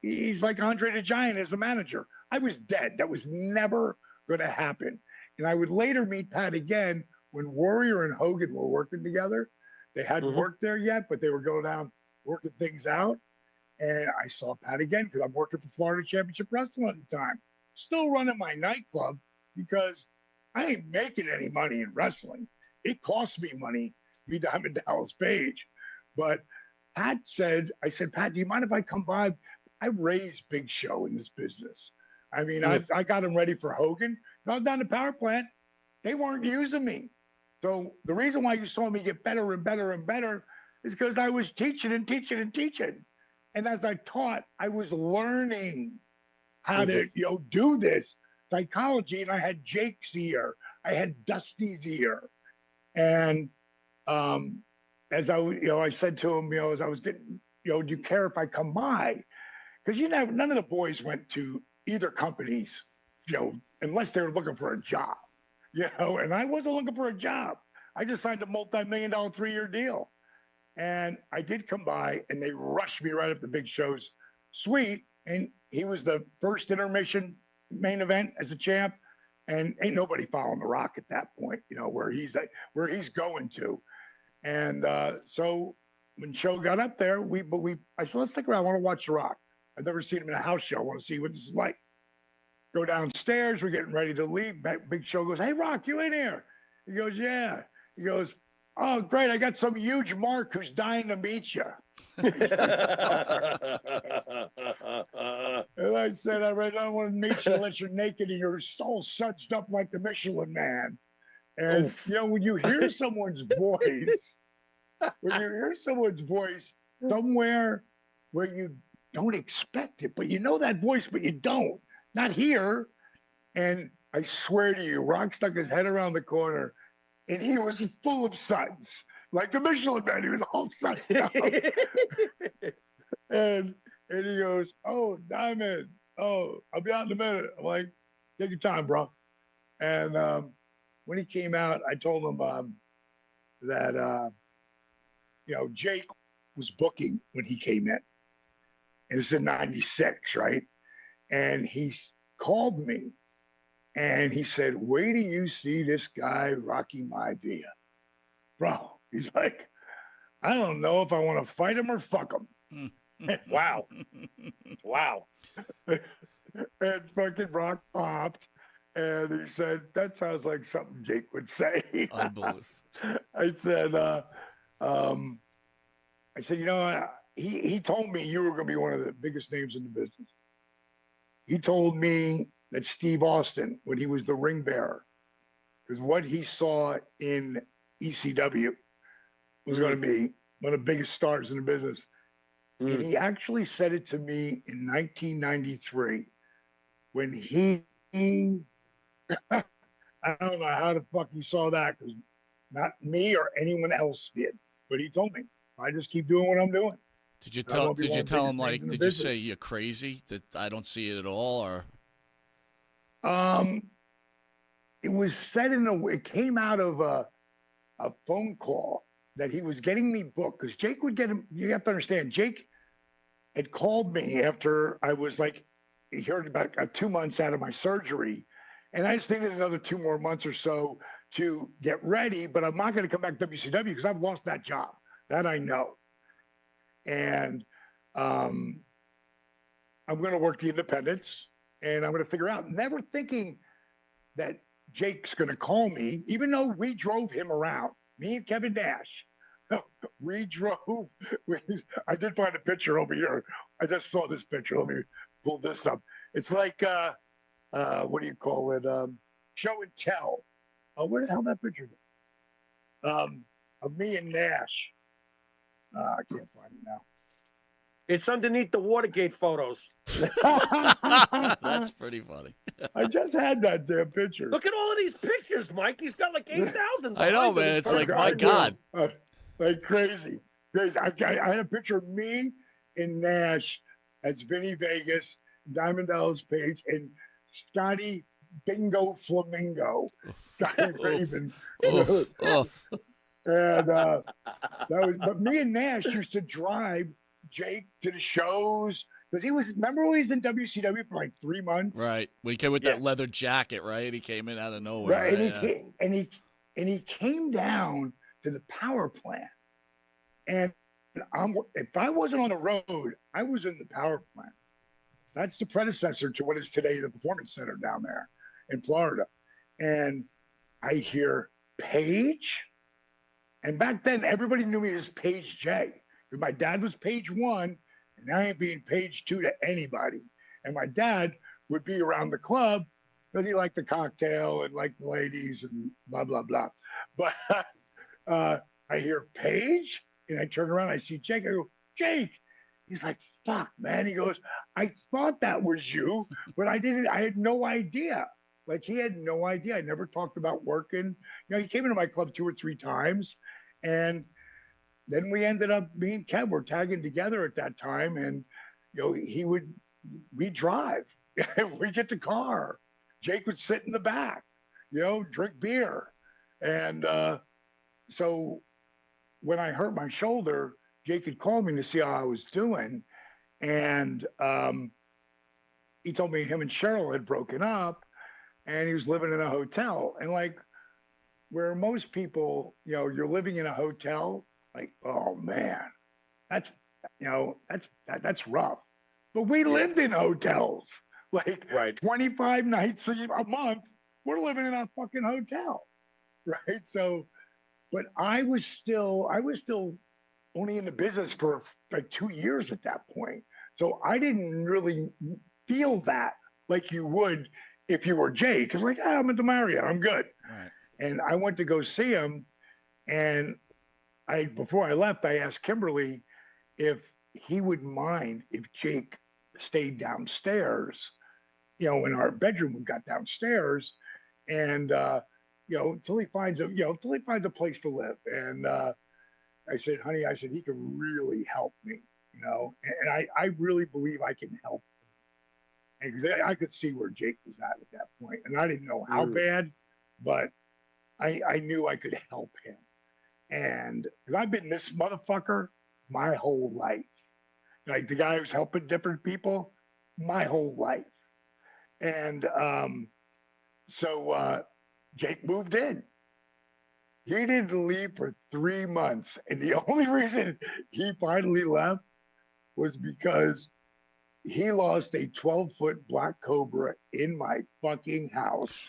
S4: he's like Andre the Giant as a manager. I was dead. That was never going to happen. And I would later meet Pat again when Warrior and Hogan were working together. They hadn't worked there yet, but they were going down working things out. And I saw Pat again because I'm working for Florida Championship Wrestling at the time. Still running my nightclub because I ain't making any money in wrestling. It costs me money to be Diamond Dallas Page. But Pat said, Pat, do you mind if I come by? I raised Big Show in this business. I mean, I got him ready for Hogan. I was down the power plant. They weren't using me. So the reason why you saw me get better and better and better is because I was teaching and teaching and teaching. And as I taught, I was learning how to, do this psychology. And I had Jake's ear. I had Dusty's ear. And as I said to him, as I was getting, do you care if I come by? Because none of the boys went to either companies, unless they were looking for a job, and I wasn't looking for a job. I just signed a multi-million-dollar 3-year deal. And I did come by, and they rushed me right up the Big Show's suite. And he was the first intermission main event as a champ. And ain't nobody following The Rock at that point, where he's going to. And so when Show got up there, I said, let's stick around. I want to watch The Rock. I've never seen him in a house show. I want to see what this is like. Go downstairs. We're getting ready to leave. Big Show goes, hey, Rock, you in here? He goes, yeah. He goes, oh, great. I got some huge mark who's dying to meet you. And I said, I really don't want to meet you unless you're naked and you're all sudsed up like the Michelin Man. And, when you hear someone's voice, somewhere where you don't expect it, but you know that voice, but you don't. Not here. And I swear to you, Rock stuck his head around the corner, and he was full of suds, like the Michelin Man. He was all suds out. and he goes, oh, Diamond, oh, I'll be out in a minute. I'm like, take your time, bro. And when he came out, I told him that, Jake was booking when he came in. And it's in 96, right? And he called me and he said, wait till you see this guy, Rocky Maivia. Bro, he's like, I don't know if I want to fight him or fuck him.
S3: Wow. Wow.
S4: And fucking Rock popped. And he said, that sounds like something Jake would say. I said, he told me you were going to be one of the biggest names in the business. He told me that Steve Austin, when he was the ring bearer, because what he saw in ECW was going to be one of the biggest stars in the business. And he actually said it to me in 1993 when he I don't know how the fuck he saw that, because not me or anyone else did. But he told me, I just keep doing what I'm doing.
S2: Did you
S4: And I wanna
S2: tell?
S4: be
S2: Did
S4: one
S2: you
S4: of the
S2: tell
S4: biggest
S2: him
S4: names in the
S2: Did you say
S4: business.
S2: you're crazy? That I don't see it at all, or
S4: Um, it was said it came out of a phone call that he was getting me booked because Jake would get him. You have to understand, Jake had called me after I was like, he heard about 2 months out of my surgery. And I just needed another 2 more months or so to get ready, but I'm not going to come back to WCW because I've lost that job. That I know. And I'm going to work the independents and I'm going to figure out, never thinking that Jake's going to call me, even though we drove him around, me and Kevin Nash. We drove. I did find a picture over here. I just saw this picture. Let me pull this up. It's like, what do you call it? Show and tell. Where the hell that picture? Of me and Nash. I can't find it now.
S3: It's underneath the Watergate photos.
S2: that's pretty funny.
S4: I just had that damn picture.
S3: Look at all of these pictures, Mike. He's got like 8,000.
S2: I know, man. It's like, my God.
S4: Like crazy. I had a picture of me and Nash as Vinny Vegas, Diamond Dallas Page, and Scotty Bingo Flamingo. Scotty Raven. And but me and Nash used to drive Jake to the shows because remember when he was in WCW for like 3 months?
S2: Right. When he came with that leather jacket, right? He came in out of nowhere. Right.
S4: And he came down to the power plant. And if I wasn't on the road, I was in the power plant. That's the predecessor to what is today the Performance Center down there in Florida. And I hear Page. And back then, everybody knew me as Page J. Because my dad was Page 1, and I ain't being Page 2 to anybody. And my dad would be around the club because he liked the cocktail and liked the ladies and blah, blah, blah. But I hear Page, and I turn around, I see Jake. I go, Jake. He's like, fuck, man. He goes, I thought that was you, but I had no idea. Like, he had no idea. I never talked about working. You know, he came into my club 2 or 3 times, and then we ended up, me and Kev were tagging together at that time, and, you know, we'd drive. We'd get the car. Jake would sit in the back, you know, drink beer. And so when I hurt my shoulder, Jake had called me to see how I was doing. And he told me him and Cheryl had broken up and he was living in a hotel. And like where most people, you know, you're living in a hotel, like, oh man, that's rough. But we lived in hotels, like 25 nights a month. We're living in a fucking hotel, right? So, but I was still only in the business for like 2 years at that point. So I didn't really feel that like you would if you were Jay, because like, I'm at the Marriott, I'm good.
S2: Right.
S4: And I went to go see him, and before I left, I asked Kimberly if he would mind if Jake stayed downstairs, you know, in our bedroom. We got downstairs, and you know, until he finds a place to live. And I said, honey, he can really help me, you know, and I really believe I can help him. And I could see where Jake was at that point, and I didn't know how bad, but I knew I could help him. And because I've been this motherfucker my whole life, like the guy who's helping different people my whole life. And so Jake moved in. He didn't leave for 3 months. And the only reason he finally left was because he lost a 12-foot black cobra in my fucking house.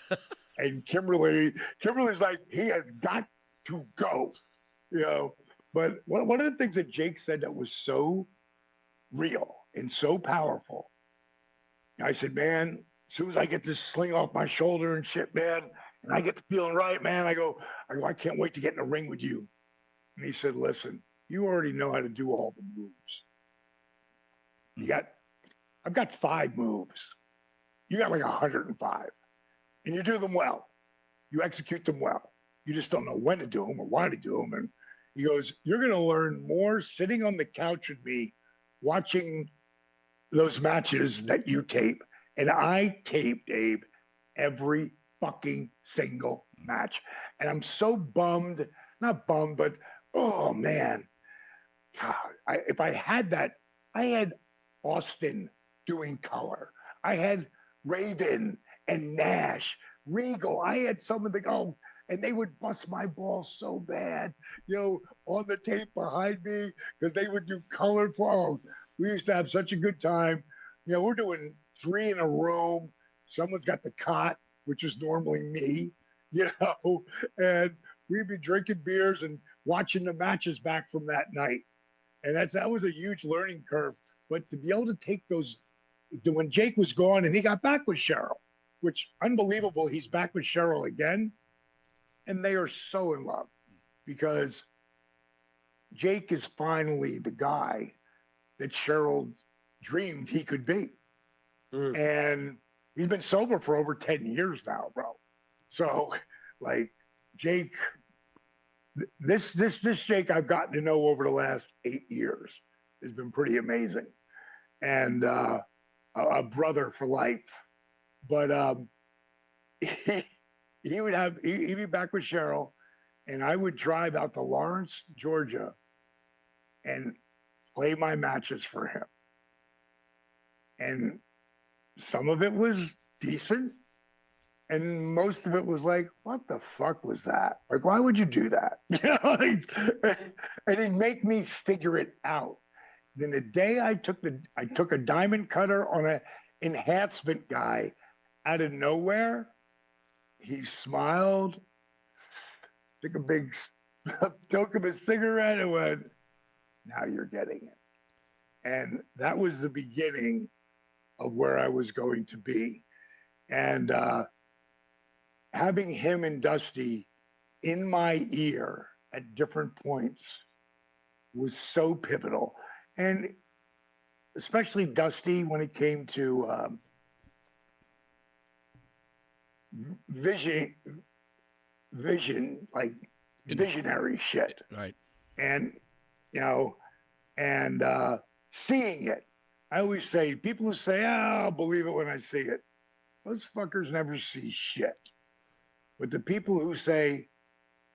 S4: And Kimberly's like, he has got to go, you know. But one of the things that Jake said that was so real and so powerful, I said, man, as soon as I get this sling off my shoulder and shit, man, and I get to feeling right, man, I go, I can't wait to get in the ring with you. And he said, listen, you already know how to do all the moves. I've got 5 moves. You got like 105. And you do them well. You execute them well. You just don't know when to do them or why to do them. And he goes, you're going to learn more sitting on the couch with me watching those matches that you tape, and I taped, Abe, every fucking single match. And I'm so bummed, not bummed, but oh man, if I had that, I had Austin doing color. I had Raven and Nash, Regal. I had some of the and they would bust my balls so bad, on the tape behind me because they would do color for. We used to have such a good time. We're doing 3 in a room. Someone's got the cot, which is normally me, and we'd be drinking beers and watching the matches back from that night. And that was a huge learning curve. But to be able to take those, when Jake was gone and he got back with Cheryl, which unbelievable, he's back with Cheryl again. And they are so in love because Jake is finally the guy that Cheryl dreamed he could be. And he's been sober for over 10 years now, bro. So, like, Jake, this Jake I've gotten to know over the last 8 years has been pretty amazing. And a brother for life. But he'd be back with Cheryl, and I would drive out to Lawrence, Georgia, and play my matches for him. And some of it was decent, and most of it was like, what the fuck was that? Like, why would you do that? And he'd make me figure it out. Then the day I took a diamond cutter on an enhancement guy out of nowhere, he smiled, took a big toke of a cigarette, and went, now you're getting it. And that was the beginning of where I was going to be. And having him and Dusty in my ear at different points was so pivotal. And especially Dusty when it came to vision, like visionary shit.
S2: Right.
S4: And, seeing it. I always say, people who say, I'll believe it when I see it. Those fuckers never see shit. But the people who say,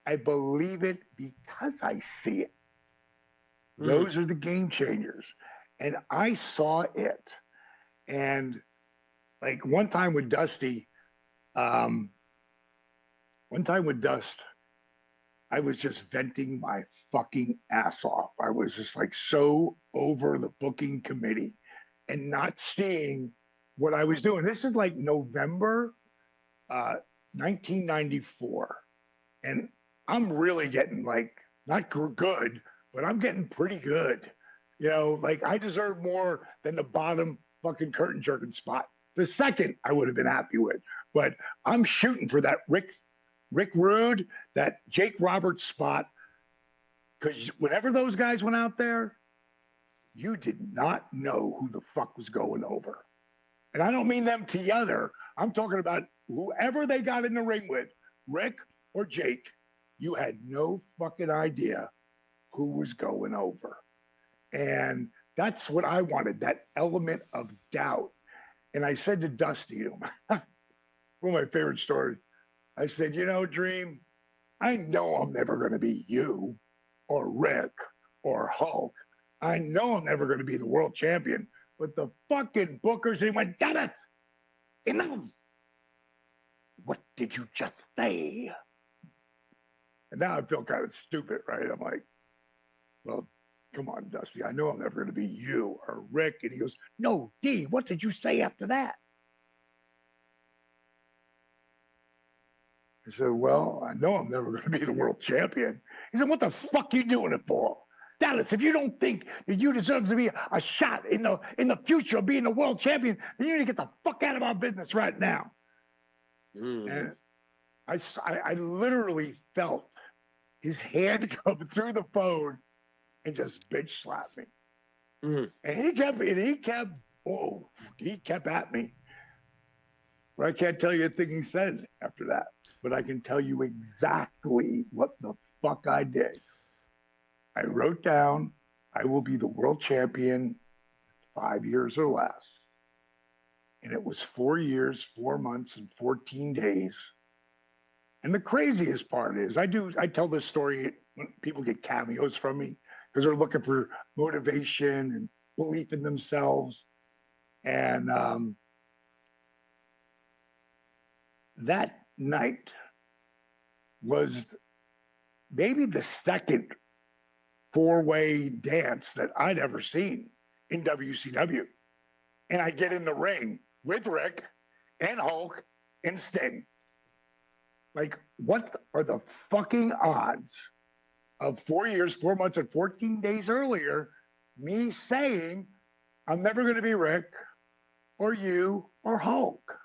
S4: I believe it because I see it, those are the game changers. And I saw it. And like one time with Dusty, I was just venting my fucking ass off. I was just like so over the booking committee and not seeing what I was doing. This is like November 1994. And I'm really getting like, not good, but I'm getting pretty good. Like I deserve more than the bottom fucking curtain jerking spot. The second I would have been happy with, but I'm shooting for that Rick Rude, that Jake Roberts spot. Because whenever those guys went out there, you did not know who the fuck was going over. And I don't mean them together. I'm talking about whoever they got in the ring with, Rick or Jake. You had no fucking idea who was going over. And that's what I wanted, that element of doubt. And I said to Dusty, one of my favorite stories, I said, Dream, I know I'm never going to be you or Rick or Hulk. I know I'm never going to be the world champion. But the fucking bookers, he went, Dennis, enough. What did you just say? And now I feel kind of stupid, right? I'm like, well, come on, Dusty. I know I'm never going to be you or Rick. And he goes, no, D, what did you say after that? I said, well, I know I'm never going to be the world champion. He said, what the fuck are you doing it for? Dallas, if you don't think that you deserve to be a shot in the future of being the world champion, then you need to get the fuck out of our business right now. And I literally felt his hand come through the phone and just bitch slapped me. And he kept at me. But I can't tell you a thing he said after that. But I can tell you exactly what the fuck I did. I wrote down, I will be the world champion 5 years or less. And it was 4 years, 4 months, and 14 days. And the craziest part is I tell this story when people get cameos from me because they're looking for motivation and belief in themselves. And that night was maybe the second four-way dance that I'd ever seen in WCW. And I get in the ring with Rick and Hulk and Sting. Like, what are the fucking odds of 4 years, 4 months, and 14 days earlier, me saying I'm never going to be Rick or you or Hulk?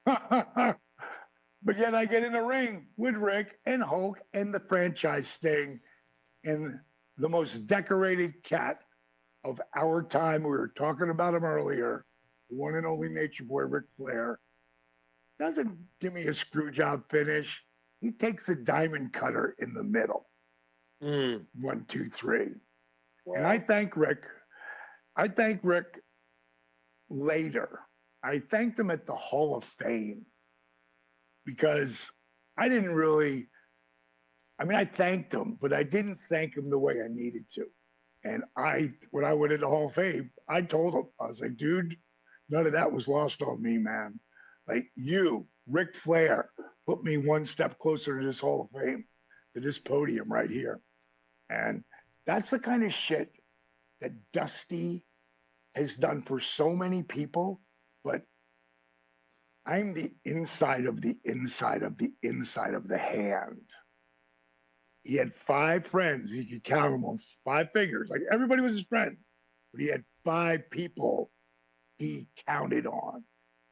S4: But yet I get in the ring with Rick and Hulk and the franchise Sting and the most decorated cat of our time. We were talking about him earlier, the one and only Nature Boy, Ric Flair. Doesn't give me a screw job finish. He takes a diamond cutter in the middle. 1, 2, 3. Wow. And I thank Rick. I thank Rick later. I thanked him at the Hall of Fame because I didn't really, I thanked him, but I didn't thank him the way I needed to. And when I went into the Hall of Fame, I told him, I was like, dude, none of that was lost on me, man. Like, you, Ric Flair, put me one step closer to this Hall of Fame, to this podium right here. And that's the kind of shit that Dusty has done for so many people, but I'm the inside of the inside of the inside of the hand. He had 5 friends. You could count them on 5 fingers. Like, everybody was his friend. But he had 5 people he counted on.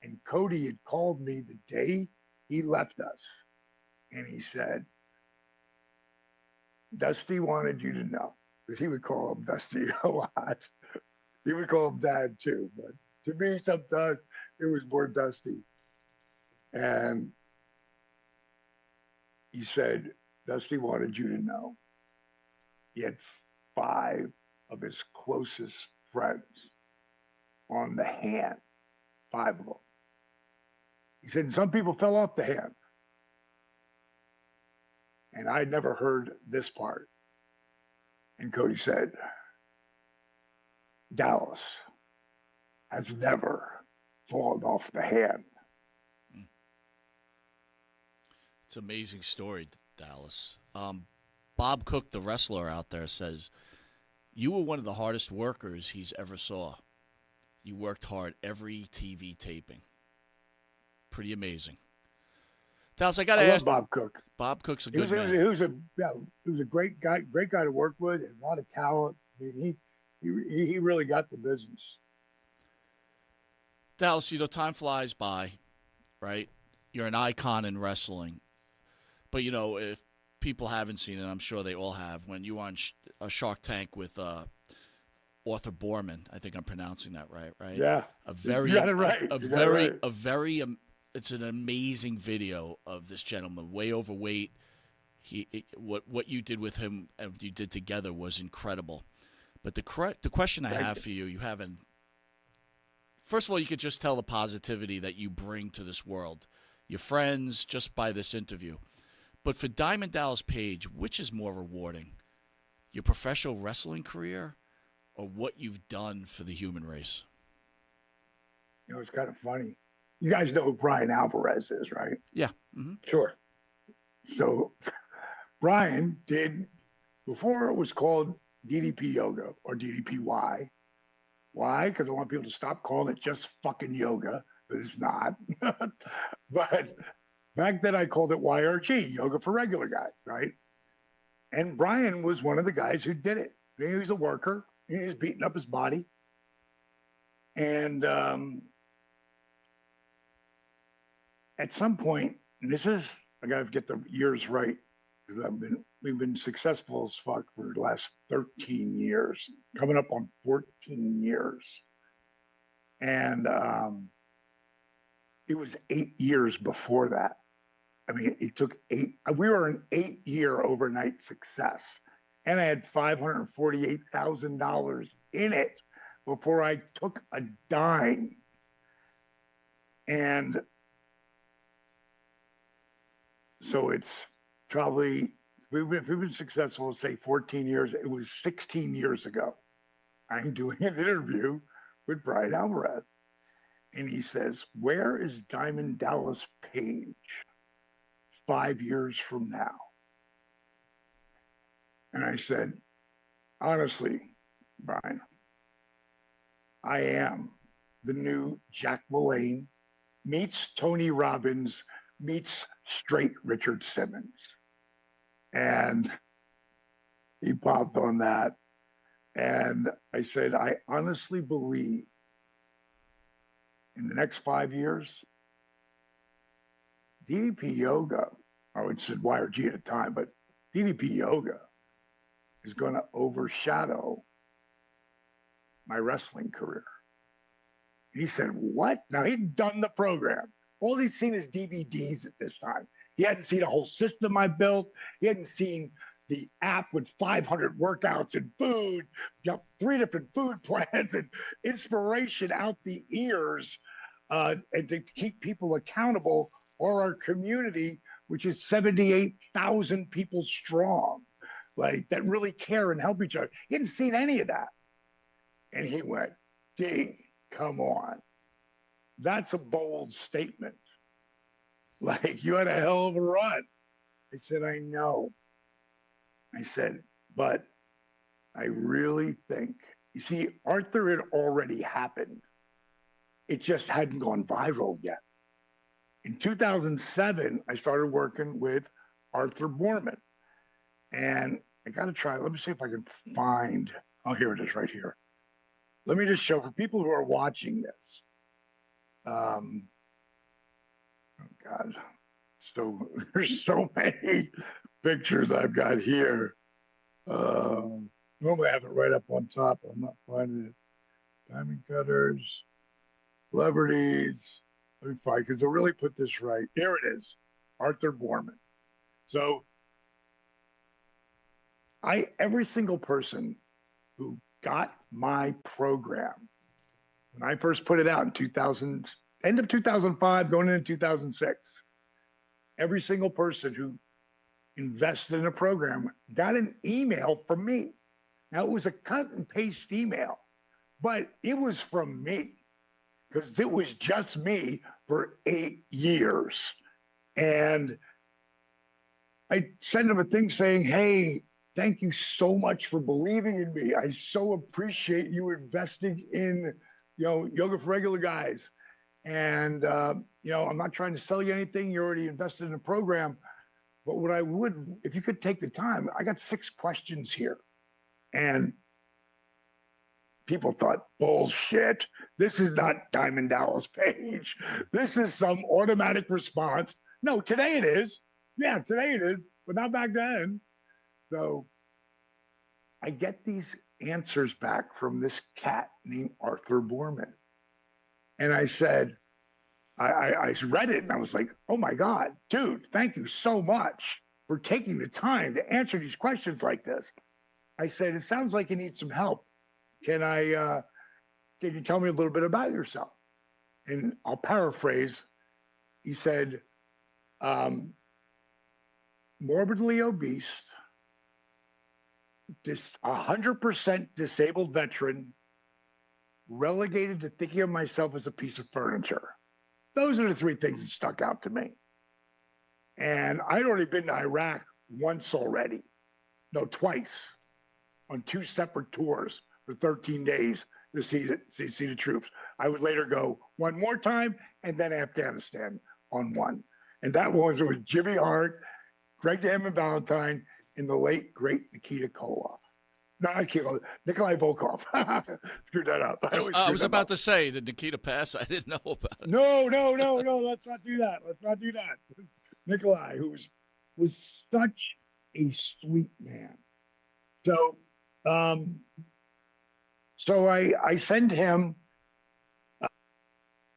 S4: And Cody had called me the day he left us. And he said, Dusty wanted you to know. Because he would call him Dusty a lot. He would call him Dad too. But to me, sometimes it was more Dusty. And he said, Dusty wanted you to know he had 5 of his closest friends on the hand, 5 of them. He said, some people fell off the hand. And I never heard this part. And Cody said, Dallas has never fallen off the hand.
S2: It's an amazing story, Dallas. Bob Cook, the wrestler out there, says, you were one of the hardest workers he's ever saw. You worked hard every TV taping. Pretty amazing. Dallas, I got to ask.
S4: Bob Cook.
S2: Bob Cook's a good man.
S4: He was a great guy to work with, and a lot of talent. I mean, he really got the business.
S2: Dallas, time flies by, right? You're an icon in wrestling. But, if people haven't seen it, I'm sure they all have, when you were on a Shark Tank with Arthur Boorman, I think I'm pronouncing that right?
S4: Yeah. You got it right.
S2: It's an amazing video of this gentleman, way overweight. What you did with him and what you did together was incredible. But the question I have for you haven't. First of all, you could just tell the positivity that you bring to this world, your friends, just by this interview. But for Diamond Dallas Page, which is more rewarding, your professional wrestling career or what you've done for the human race?
S4: It's kind of funny. You guys know who Brian Alvarez is, right?
S2: Yeah. Mm-hmm.
S3: Sure.
S4: So Brian did, before it was called DDP Yoga or DDPY. Why? Because I want people to stop calling it just fucking yoga, but it's not. But back then I called it YRG, Yoga for Regular Guys, right? And Brian was one of the guys who did it. He was a worker. He was beating up his body. And at some point, and I got to get the years right, because we've been successful as fuck for the last 13 years, coming up on 14 years. And it was 8 years before that. It took 8. We were an 8-year overnight success. And I had $548,000 in it before I took a dime. And so it's probably, if we've been successful, say 14 years, it was 16 years ago. I'm doing an interview with Brian Alvarez. And he says, where is Diamond Dallas Page 5 years from now? And I said, honestly, Brian, I am the new Jack LaLanne meets Tony Robbins meets straight Richard Simmons. And he popped on that. And I said, I honestly believe in the next 5 years, DDP Yoga, I would say YRG at the time, but DDP Yoga is going to overshadow my wrestling career. He said, what? Now, he'd done the program. All he'd seen is DVDs at this time. He hadn't seen a whole system I built. He hadn't seen the app with 500 workouts and food, 3 different food plans and inspiration out the ears, and to keep people accountable, or our community, which is 78,000 people strong, like that really care and help each other. He hadn't seen any of that. And he went, D, come on. That's a bold statement. Like, you had a hell of a run. I said, I know. I said, but I really think, you see, Arthur had already happened. It just hadn't gone viral yet. In 2007, I started working with Arthur Borman. And I got to try, let me see if I can find, oh, here it is right here. Let me just show for people who are watching this. Oh God, so there's so many pictures I've got here. Normally I have it right up on top. I'm not finding it. Diamond cutters, celebrities. Let me find, because they'll really put this right. Here it is, Arthur Borman. So every single person who got my program, when I first put it out in 2000, end of 2005, going into 2006, every single person who invested in a program got an email from me. Now, it was a cut and paste email, but it was from me because it was just me for 8 years. And I sent them a thing saying, hey, thank you so much for believing in me. I so appreciate you investing in, yoga for regular guys. And, I'm not trying to sell you anything. You already invested in a program. But what I would, if you could take the time, I got 6 questions here. And people thought, bullshit. This is not Diamond Dallas Page. This is some automatic response. No, today it is. Yeah, today it is, but not back then. So I get these answers back from this cat named Arthur Borman. And I said, I read it and I was like, oh my God, dude, thank you so much for taking the time to answer these questions like this. I said, it sounds like you need some help. Can you tell me a little bit about yourself? And I'll paraphrase. He said, morbidly obese, 100% disabled veteran, relegated to thinking of myself as a piece of furniture. Those are the 3 things that stuck out to me. And I'd already been to Iraq once already. No, twice, on 2 separate tours for 13 days to see the troops. I would later go one more time, and then Afghanistan on one. And that was with Jimmy Hart, Greg Hammond Valentine, and the late, great Nikita Koloff. No, Nikolai Volkov. Screwed that up.
S2: I was about to say, did Nikita pass? I didn't know about it.
S4: No. Let's not do that. Nikolai, who was such a sweet man. So, I send him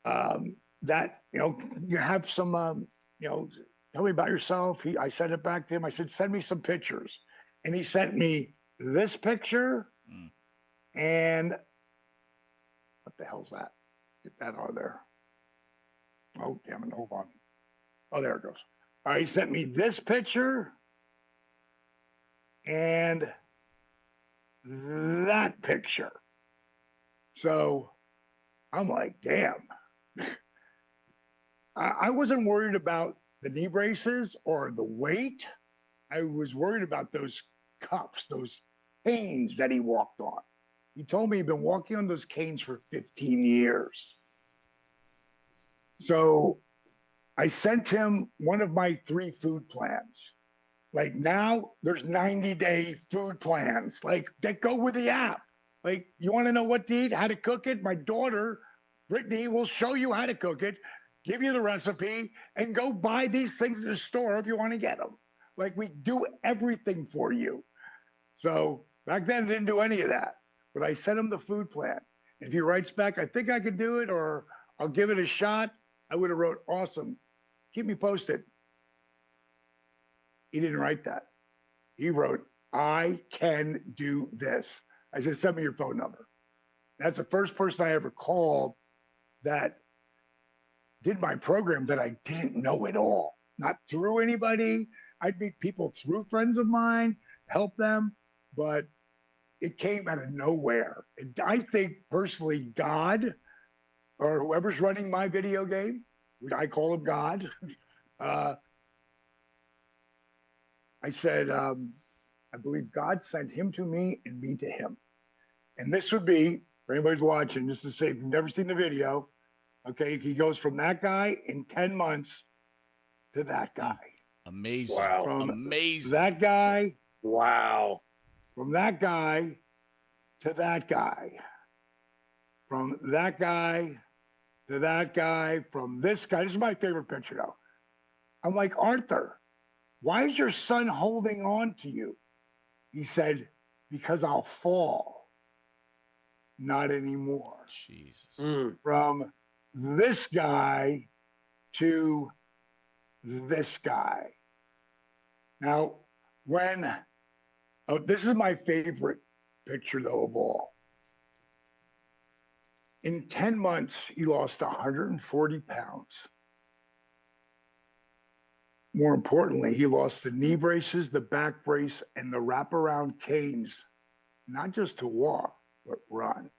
S4: that, you have some, tell me about yourself. I sent it back to him. I said, send me some pictures. And he sent me this picture and What the hell's that? Get that out of there. Oh, damn it. Hold on. Oh, there it goes. All right, he sent me this picture and that picture. So I'm like, damn. I wasn't worried about the knee braces or the weight. I was worried about those cuffs, those canes that he walked on. He told me he'd been walking on those canes for 15 years. So I sent him one of my 3 food plans. Like now there's 90-day food plans, like that go with the app. Like, you want to know what to eat, how to cook it? My daughter, Brittany, will show you how to cook it, give you the recipe, and go buy these things in the store if you want to get them. Like, we do everything for you. So back then I didn't do any of that, but I sent him the food plan. And if he writes back, I think I could do it, or I'll give it a shot, I would have wrote, awesome. Keep me posted. He didn't write that. He wrote, I can do this. I said, send me your phone number. That's the first person I ever called that did my program that I didn't know at all. Not through anybody. I'd meet people through friends of mine, help them, but it came out of nowhere. And I think personally, God, or whoever's running my video game, I call him God. I said, I believe God sent him to me and me to him. And this would be, for anybody's watching, just to say, if you've never seen the video, okay, he goes from that guy in 10 months to that guy.
S2: Amazing.
S3: Wow.
S4: From
S2: amazing.
S4: that guy.
S3: Wow.
S4: From that guy to that guy. From that guy to that guy. From this guy. This is my favorite picture, though. I'm like, Arthur, why is your son holding on to you? He said, because I'll fall. Not anymore.
S2: Jesus.
S4: From this guy to this guy. Now, this is my favorite picture, though, of all. In 10 months, he lost 140 pounds. More importantly, he lost the knee braces, the back brace, and the wraparound canes, not just to walk, but run.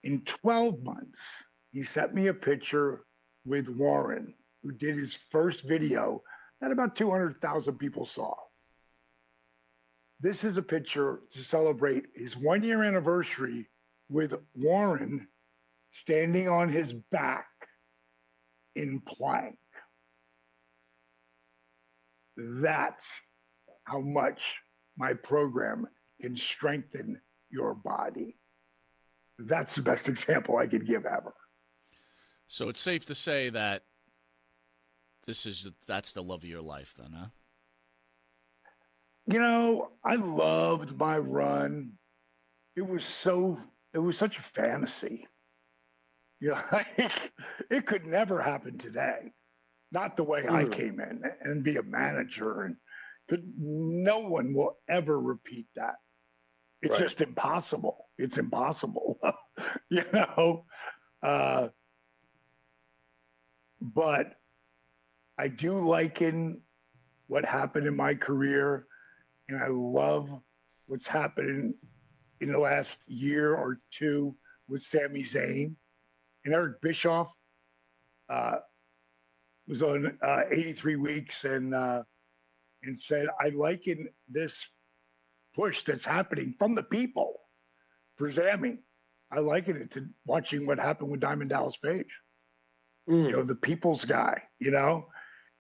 S4: In 12 months, he sent me a picture with Warren, who did his first video that about 200,000 people saw. This is a picture to celebrate his 1-year anniversary with Warren standing on his back in plank. That's how much my program can strengthen your body. That's the best example I could give ever.
S2: So it's safe to say that that's the love of your life then, huh?
S4: You know, I loved my run. It was such a fantasy. You know, it could never happen today. Not the way I came in and be a manager, and no one will ever repeat that. It's just impossible. It's impossible, you know. But I do liken what happened in my career, and I love what's happening in the last year or two with Sami Zayn. And Eric Bischoff was on 83 Weeks and said, I liken this push that's happening from the people for Sami. I liken it to watching what happened with Diamond Dallas Page. You know, the people's guy, you know,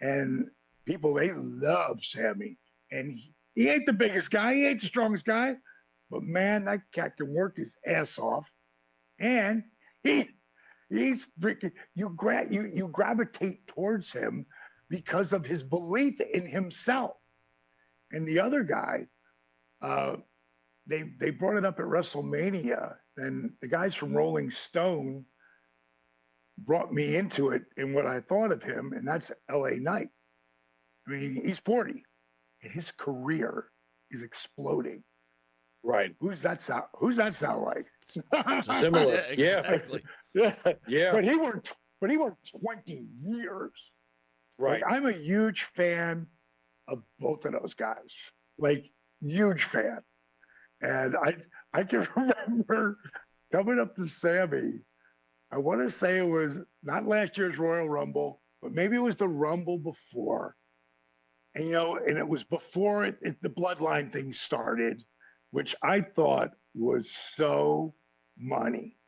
S4: and people, they love Sami. And he ain't the biggest guy. He ain't the strongest guy. But, man, that cat can work his ass off. And he's freaking, you gravitate towards him because of his belief in himself. And the other guy, they brought it up at WrestleMania, and the guys from Rolling Stone brought me into it in what I thought of him, and that's LA Knight. I mean, he's 40, and his career is exploding.
S3: Right.
S4: Who's that sound like?
S3: Similar.
S2: Yeah, exactly.
S4: Yeah.
S3: Yeah.
S4: But he worked 20 years.
S3: Right.
S4: Like, I'm a huge fan of both of those guys. Like, huge fan. And I can remember coming up to Sammy. I want to say it was not last year's Royal Rumble, but maybe it was the Rumble before. And and it was before the bloodline thing started, which I thought was so money.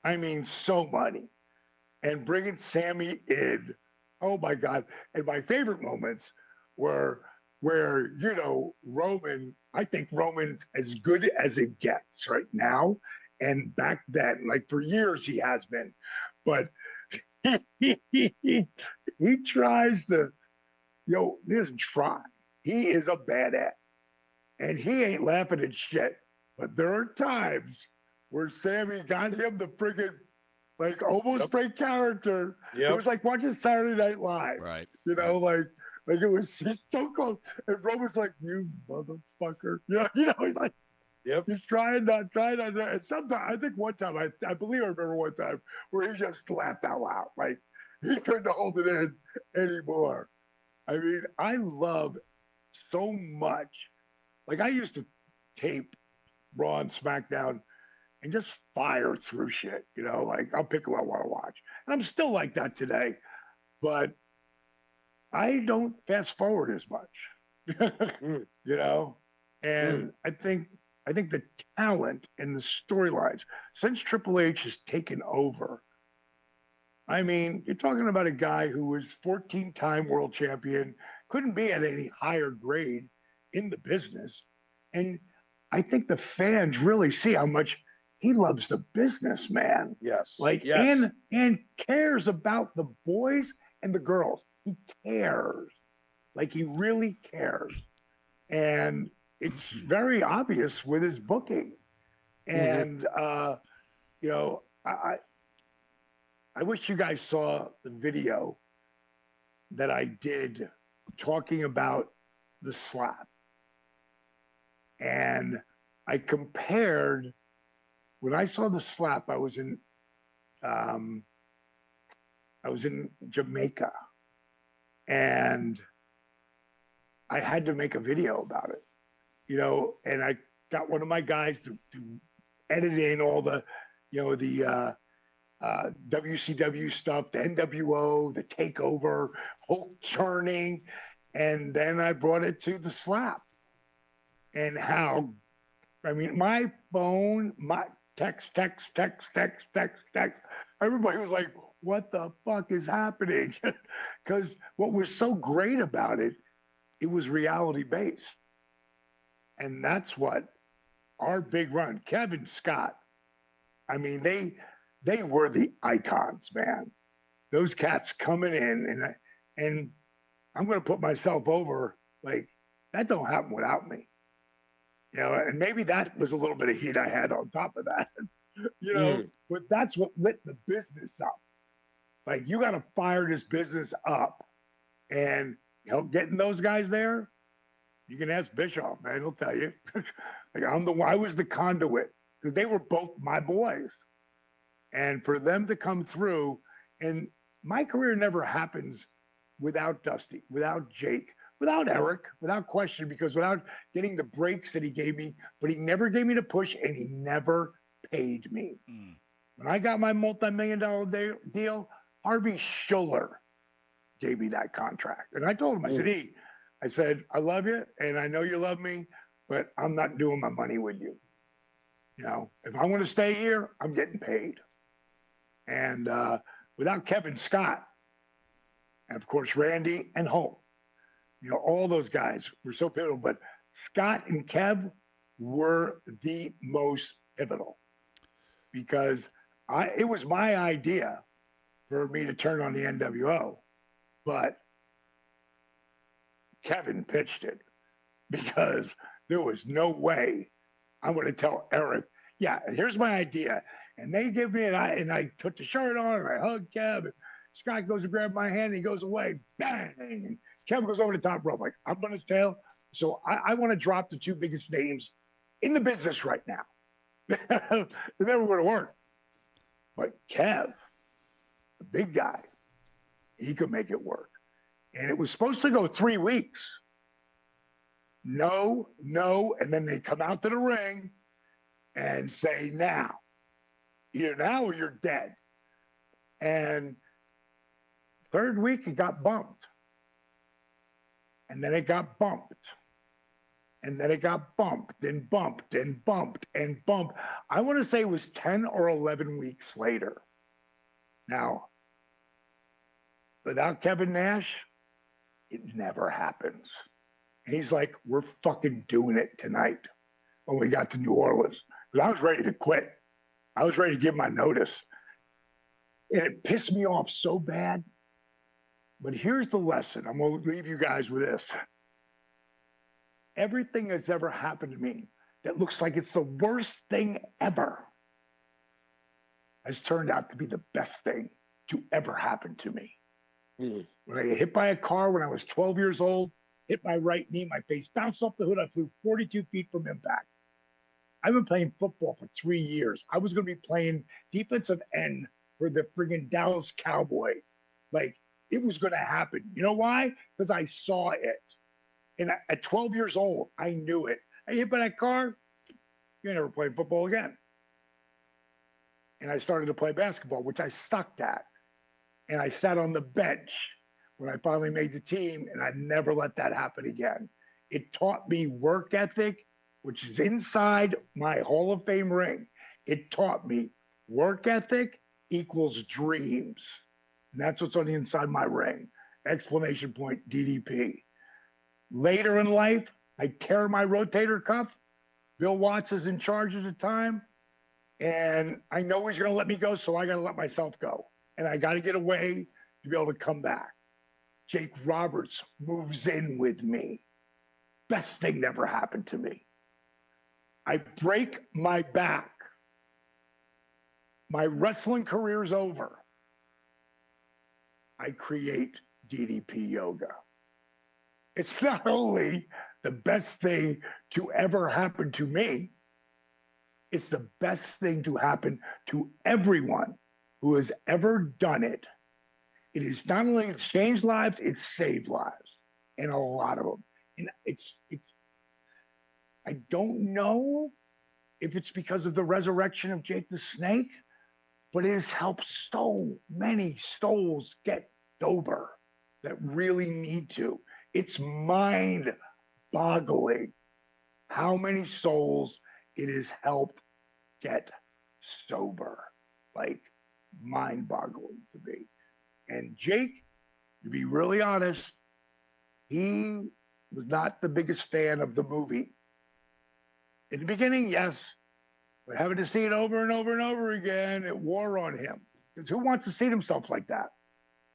S4: I mean, so money. And bringing Sammy in, oh my God. And my favorite moments were where, Roman, I think Roman's as good as it gets right now. And back then, like for years, he has been. But he tries to, he doesn't try. He is a badass. And he ain't laughing at shit. But there are times where Sammy got him the friggin' like almost break character. It was like watching Saturday Night Live.
S2: Right.
S4: Like it was just so close. And Roman's like, "You motherfucker." He's like, he's trying not. And sometimes I think one time I believe I remember one time where he just laughed out loud. Like he couldn't hold it in anymore. I mean, I love so much. Like I used to tape Raw and SmackDown and just fire through shit, like I'll pick what I want to watch. And I'm still like that today, but I don't fast forward as much, and I think the talent and the storylines since Triple H has taken over. I mean, you're talking about a guy who was 14-time world champion, couldn't be at any higher grade in the business. And I think the fans really see how much he loves the business, man.
S3: Yes.
S4: And cares about the boys and the girls. He cares. Like he really cares. And it's very obvious with his booking. And I wish you guys saw the video that I did talking about the slap. And I compared when I saw the slap, I was in Jamaica, and I had to make a video about it, and I got one of my guys to edit in all the, WCW stuff, the NWO, the takeover, Hulk turning, and then I brought it to the slap, and how, I mean, my phone, my text. Everybody was like, what the fuck is happening? Because what was so great about it, it was reality based. And that's what our big run, Kevin Scott, I mean, they were the icons, man. Those cats coming in, and I'm going to put myself over, like, that don't happen without me. And maybe that was a little bit of heat I had on top of that, but that's what lit the business up. Like, you got to fire this business up, and getting those guys there, you can ask Bischoff, man, he'll tell you. Like, I was the conduit because they were both my boys. And for them to come through, and my career never happens without Dusty, without Jake, without Eric, without question, because without getting the breaks that he gave me, but he never gave me the push and he never paid me. When I got my multi-million-dollar deal, Harvey Schuller gave me that contract. And I told him, I said, I love you and I know you love me, but I'm not doing my money with you. If I want to stay here, I'm getting paid. And without Kevin Scott, and of course, Randy and Holt, all those guys were so pivotal, but Scott and Kev were the most pivotal because it was my idea for me to turn on the NWO, but Kevin pitched it because there was no way I'm going to tell Eric, yeah, here's my idea. And they give me, and I took the shirt on, and I hugged Kev, and Scott goes to grab my hand, and he goes away, bang, and Kev goes over the top rope, like, I'm on his tail. So I want to drop the two biggest names in the business right now. It never would have worked. But Kev, the big guy, he could make it work. And it was supposed to go 3 weeks. No, and then they come out to the ring and say, now, either now or you're dead. And third week, it got bumped. And then it got bumped. And then it got bumped and bumped and bumped and bumped. I want to say it was 10 or 11 weeks later. Now, without Kevin Nash, it never happens. And he's like, we're fucking doing it tonight when we got to New Orleans. But I was ready to quit. I was ready to give my notice. And it pissed me off so bad. But here's the lesson. I'm going to leave you guys with this. Everything that's ever happened to me that looks like it's the worst thing ever has turned out to be the best thing to ever happen to me. Mm-hmm. When I got hit by a car when I was 12 years old, hit my right knee, my face bounced off the hood. I flew 42 feet from impact. I've been playing football for 3 years. I was going to be playing defensive end for the friggin' Dallas Cowboys. Like, it was going to happen. You know why? Because I saw it. And at 12 years old, I knew it. I hit by that car, you're never playing football again. And I started to play basketball, which I sucked at. And I sat on the bench when I finally made the team, and I never let that happen again. It taught me work ethic, which is inside my Hall of Fame ring. It taught me work ethic equals dreams. And that's what's on the inside of my ring. Exclamation point, DDP. Later in life, I tear my rotator cuff. Bill Watts is in charge at the time. And I know he's going to let me go, so I got to let myself go. And I got to get away to be able to come back. Jake Roberts moves in with me. Best thing that ever happened to me. I break my back. My wrestling career is over. I create DDP Yoga. It's not only the best thing to ever happen to me, it's the best thing to happen to everyone who has ever done it. It is not only changed lives, it's saved lives, and a lot of them. And it's I don't know if it's because of the resurrection of Jake the Snake, but it has helped so many souls get sober that really need to. It's mind-boggling how many souls it has helped get sober. Like, mind-boggling to me. And Jake, to be really honest, he was not the biggest fan of the movie. In the beginning, yes, but having to see it over and over and over again, it wore on him. Because who wants to see themselves like that?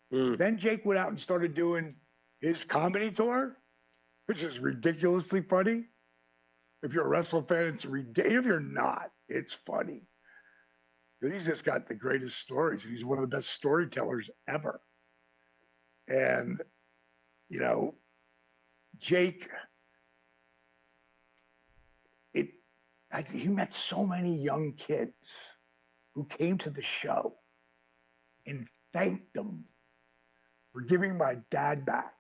S4: Then Jake went out and started doing his comedy tour, which is ridiculously funny. If you're a wrestling fan, it's ridiculous. If you're not, it's funny. But he's just got the greatest stories. He's one of the best storytellers ever. And, you know, Jake, he met so many young kids who came to the show and thanked them for giving my dad back.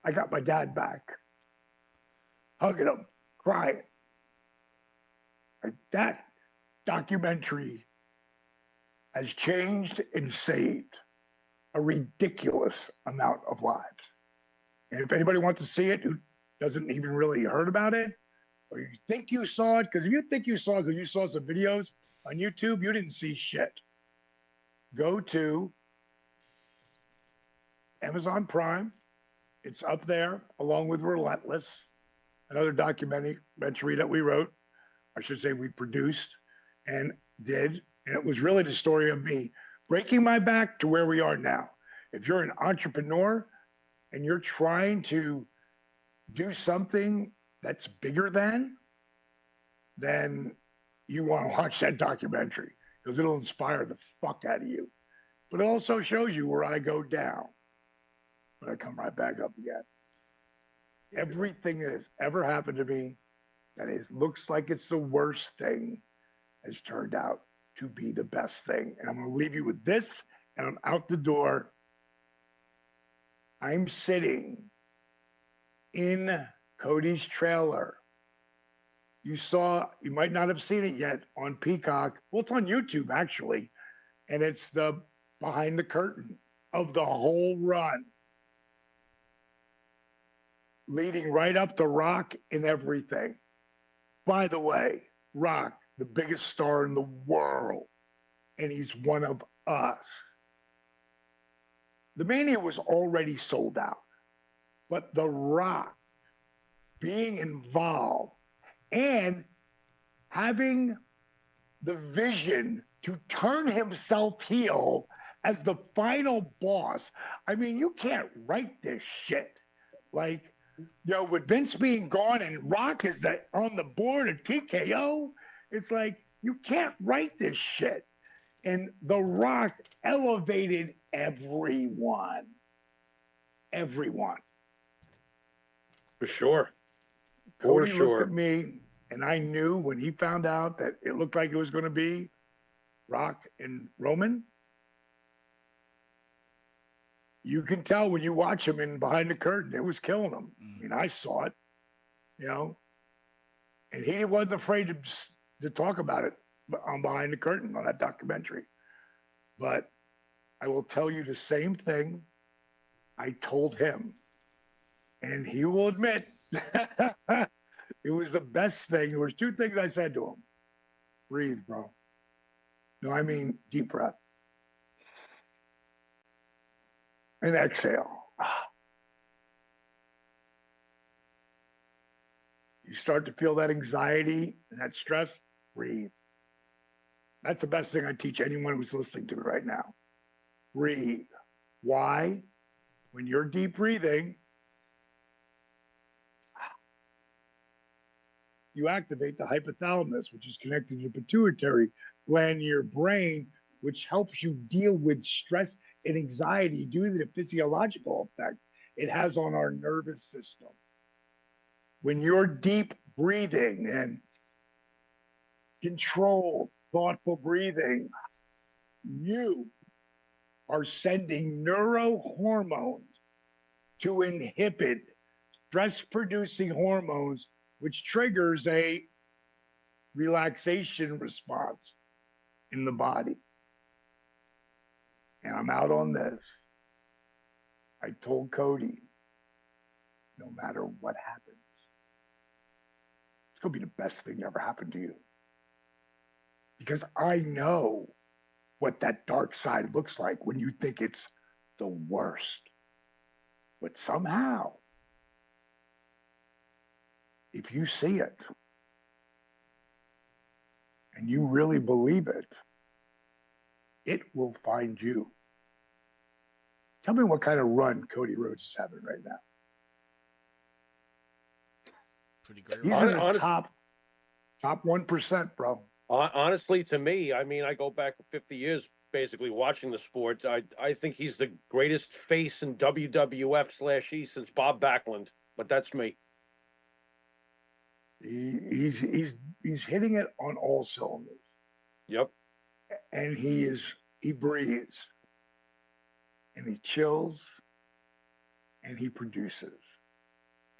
S4: I got my dad back, hugging him, crying. Like, that documentary has changed and saved a ridiculous amount of lives. And if anybody wants to see it who doesn't even really heard about it, or you think you saw it, because if you think you saw it because you saw some videos on YouTube, you didn't see shit. Go to Amazon Prime. It's up there along with Relentless, another documentary that we wrote. I should say we produced and did. And it was really the story of me breaking my back to where we are now. If you're an entrepreneur and you're trying to do something that's bigger than, then you want to watch that documentary because it'll inspire the fuck out of you. But it also shows you where I go down, but I come right back up again. Everything that has ever happened to me, that is looks like it's the worst thing has turned out to be the best thing. And I'm going to leave you with this, and I'm out the door. I'm sitting in Cody's trailer. You might not have seen it yet on Peacock. Well, it's on YouTube, actually. And it's the behind the curtain of the whole run, leading right up to Rock and everything. By the way, Rock, the biggest star in the world, and he's one of us. The Mania was already sold out, but The Rock being involved and having the vision to turn himself heel as the final boss. I mean, you can't write this shit. Like, with Vince being gone and Rock is on the board of TKO, it's like, you can't write this shit. And The Rock elevated everyone. Everyone.
S3: For sure.
S4: Cody looked at me, and I knew when he found out that it looked like it was going to be Rock and Roman. You can tell when you watch him in behind the curtain, it was killing him. I mean, I saw it, and he wasn't afraid to talk about it on behind the curtain on that documentary. But I will tell you the same thing I told him, and he will admit it was the best thing. There was two things I said to him. Breathe, bro. No, I mean deep breath. And exhale. You start to feel that anxiety and that stress, breathe. That's the best thing I teach anyone who's listening to me right now. Breathe. Why? When you're deep breathing, you activate the hypothalamus, which is connected to the pituitary gland in your brain, which helps you deal with stress and anxiety due to the physiological effect it has on our nervous system. When you're deep breathing and controlled, thoughtful breathing, you are sending neurohormones to inhibit stress-producing hormones, which triggers a relaxation response in the body. And I'm out on this. I told Cody, no matter what happens, it's going to be the best thing that ever happened to you. Because I know what that dark side looks like when you think it's the worst. But somehow, if you see it and you really believe it, it will find you. Tell me what kind of run Cody Rhodes is having right now.
S2: Pretty great.
S4: He's in the top 1%, bro.
S3: Honestly, to me, I mean, I go back 50 years basically watching the sport. I think he's the greatest face in WWF/E since Bob Backlund, but that's me.
S4: He's hitting it on all cylinders.
S3: Yep.
S4: And he breathes, and he chills, and he produces.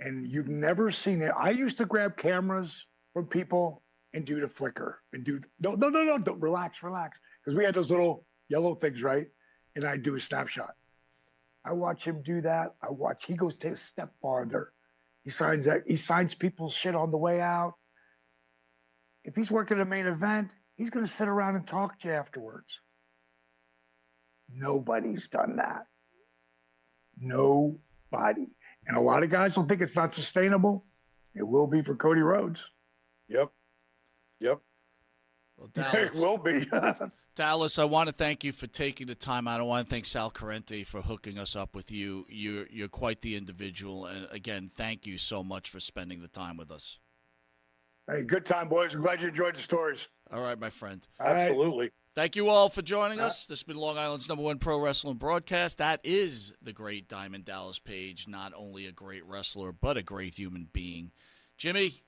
S4: And you've never seen it. I used to grab cameras from people and do the flicker and do no, don't relax. Because we had those little yellow things, right? And I do a snapshot. I watch him do that. He goes a step farther. He signs people's shit on the way out. If he's working a main event, he's going to sit around and talk to you afterwards. Nobody's done that. Nobody. And a lot of guys don't think it's not sustainable. It will be for Cody Rhodes.
S3: Yep.
S2: Well, Dallas,
S4: it will be.
S2: Dallas, I want to thank you for taking the time out. I want to thank Sal Corrente for hooking us up with you. You're quite the individual. And, again, thank you so much for spending the time with us.
S4: Hey, good time, boys. I'm glad you enjoyed the stories.
S2: All right, my friend.
S3: Absolutely.
S2: Right. Thank you all for joining us. This has been Long Island's #1 pro wrestling broadcast. That is the great Diamond Dallas Page. Not only a great wrestler, but a great human being. Jimmy,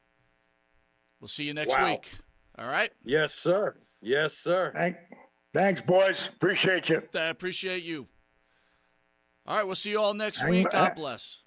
S2: We'll see you next
S3: Wow.
S2: week. All right?
S3: Yes, sir. Yes, sir.
S4: Thanks, boys. Appreciate you.
S2: I appreciate you. All right, we'll see you all next week. God bless.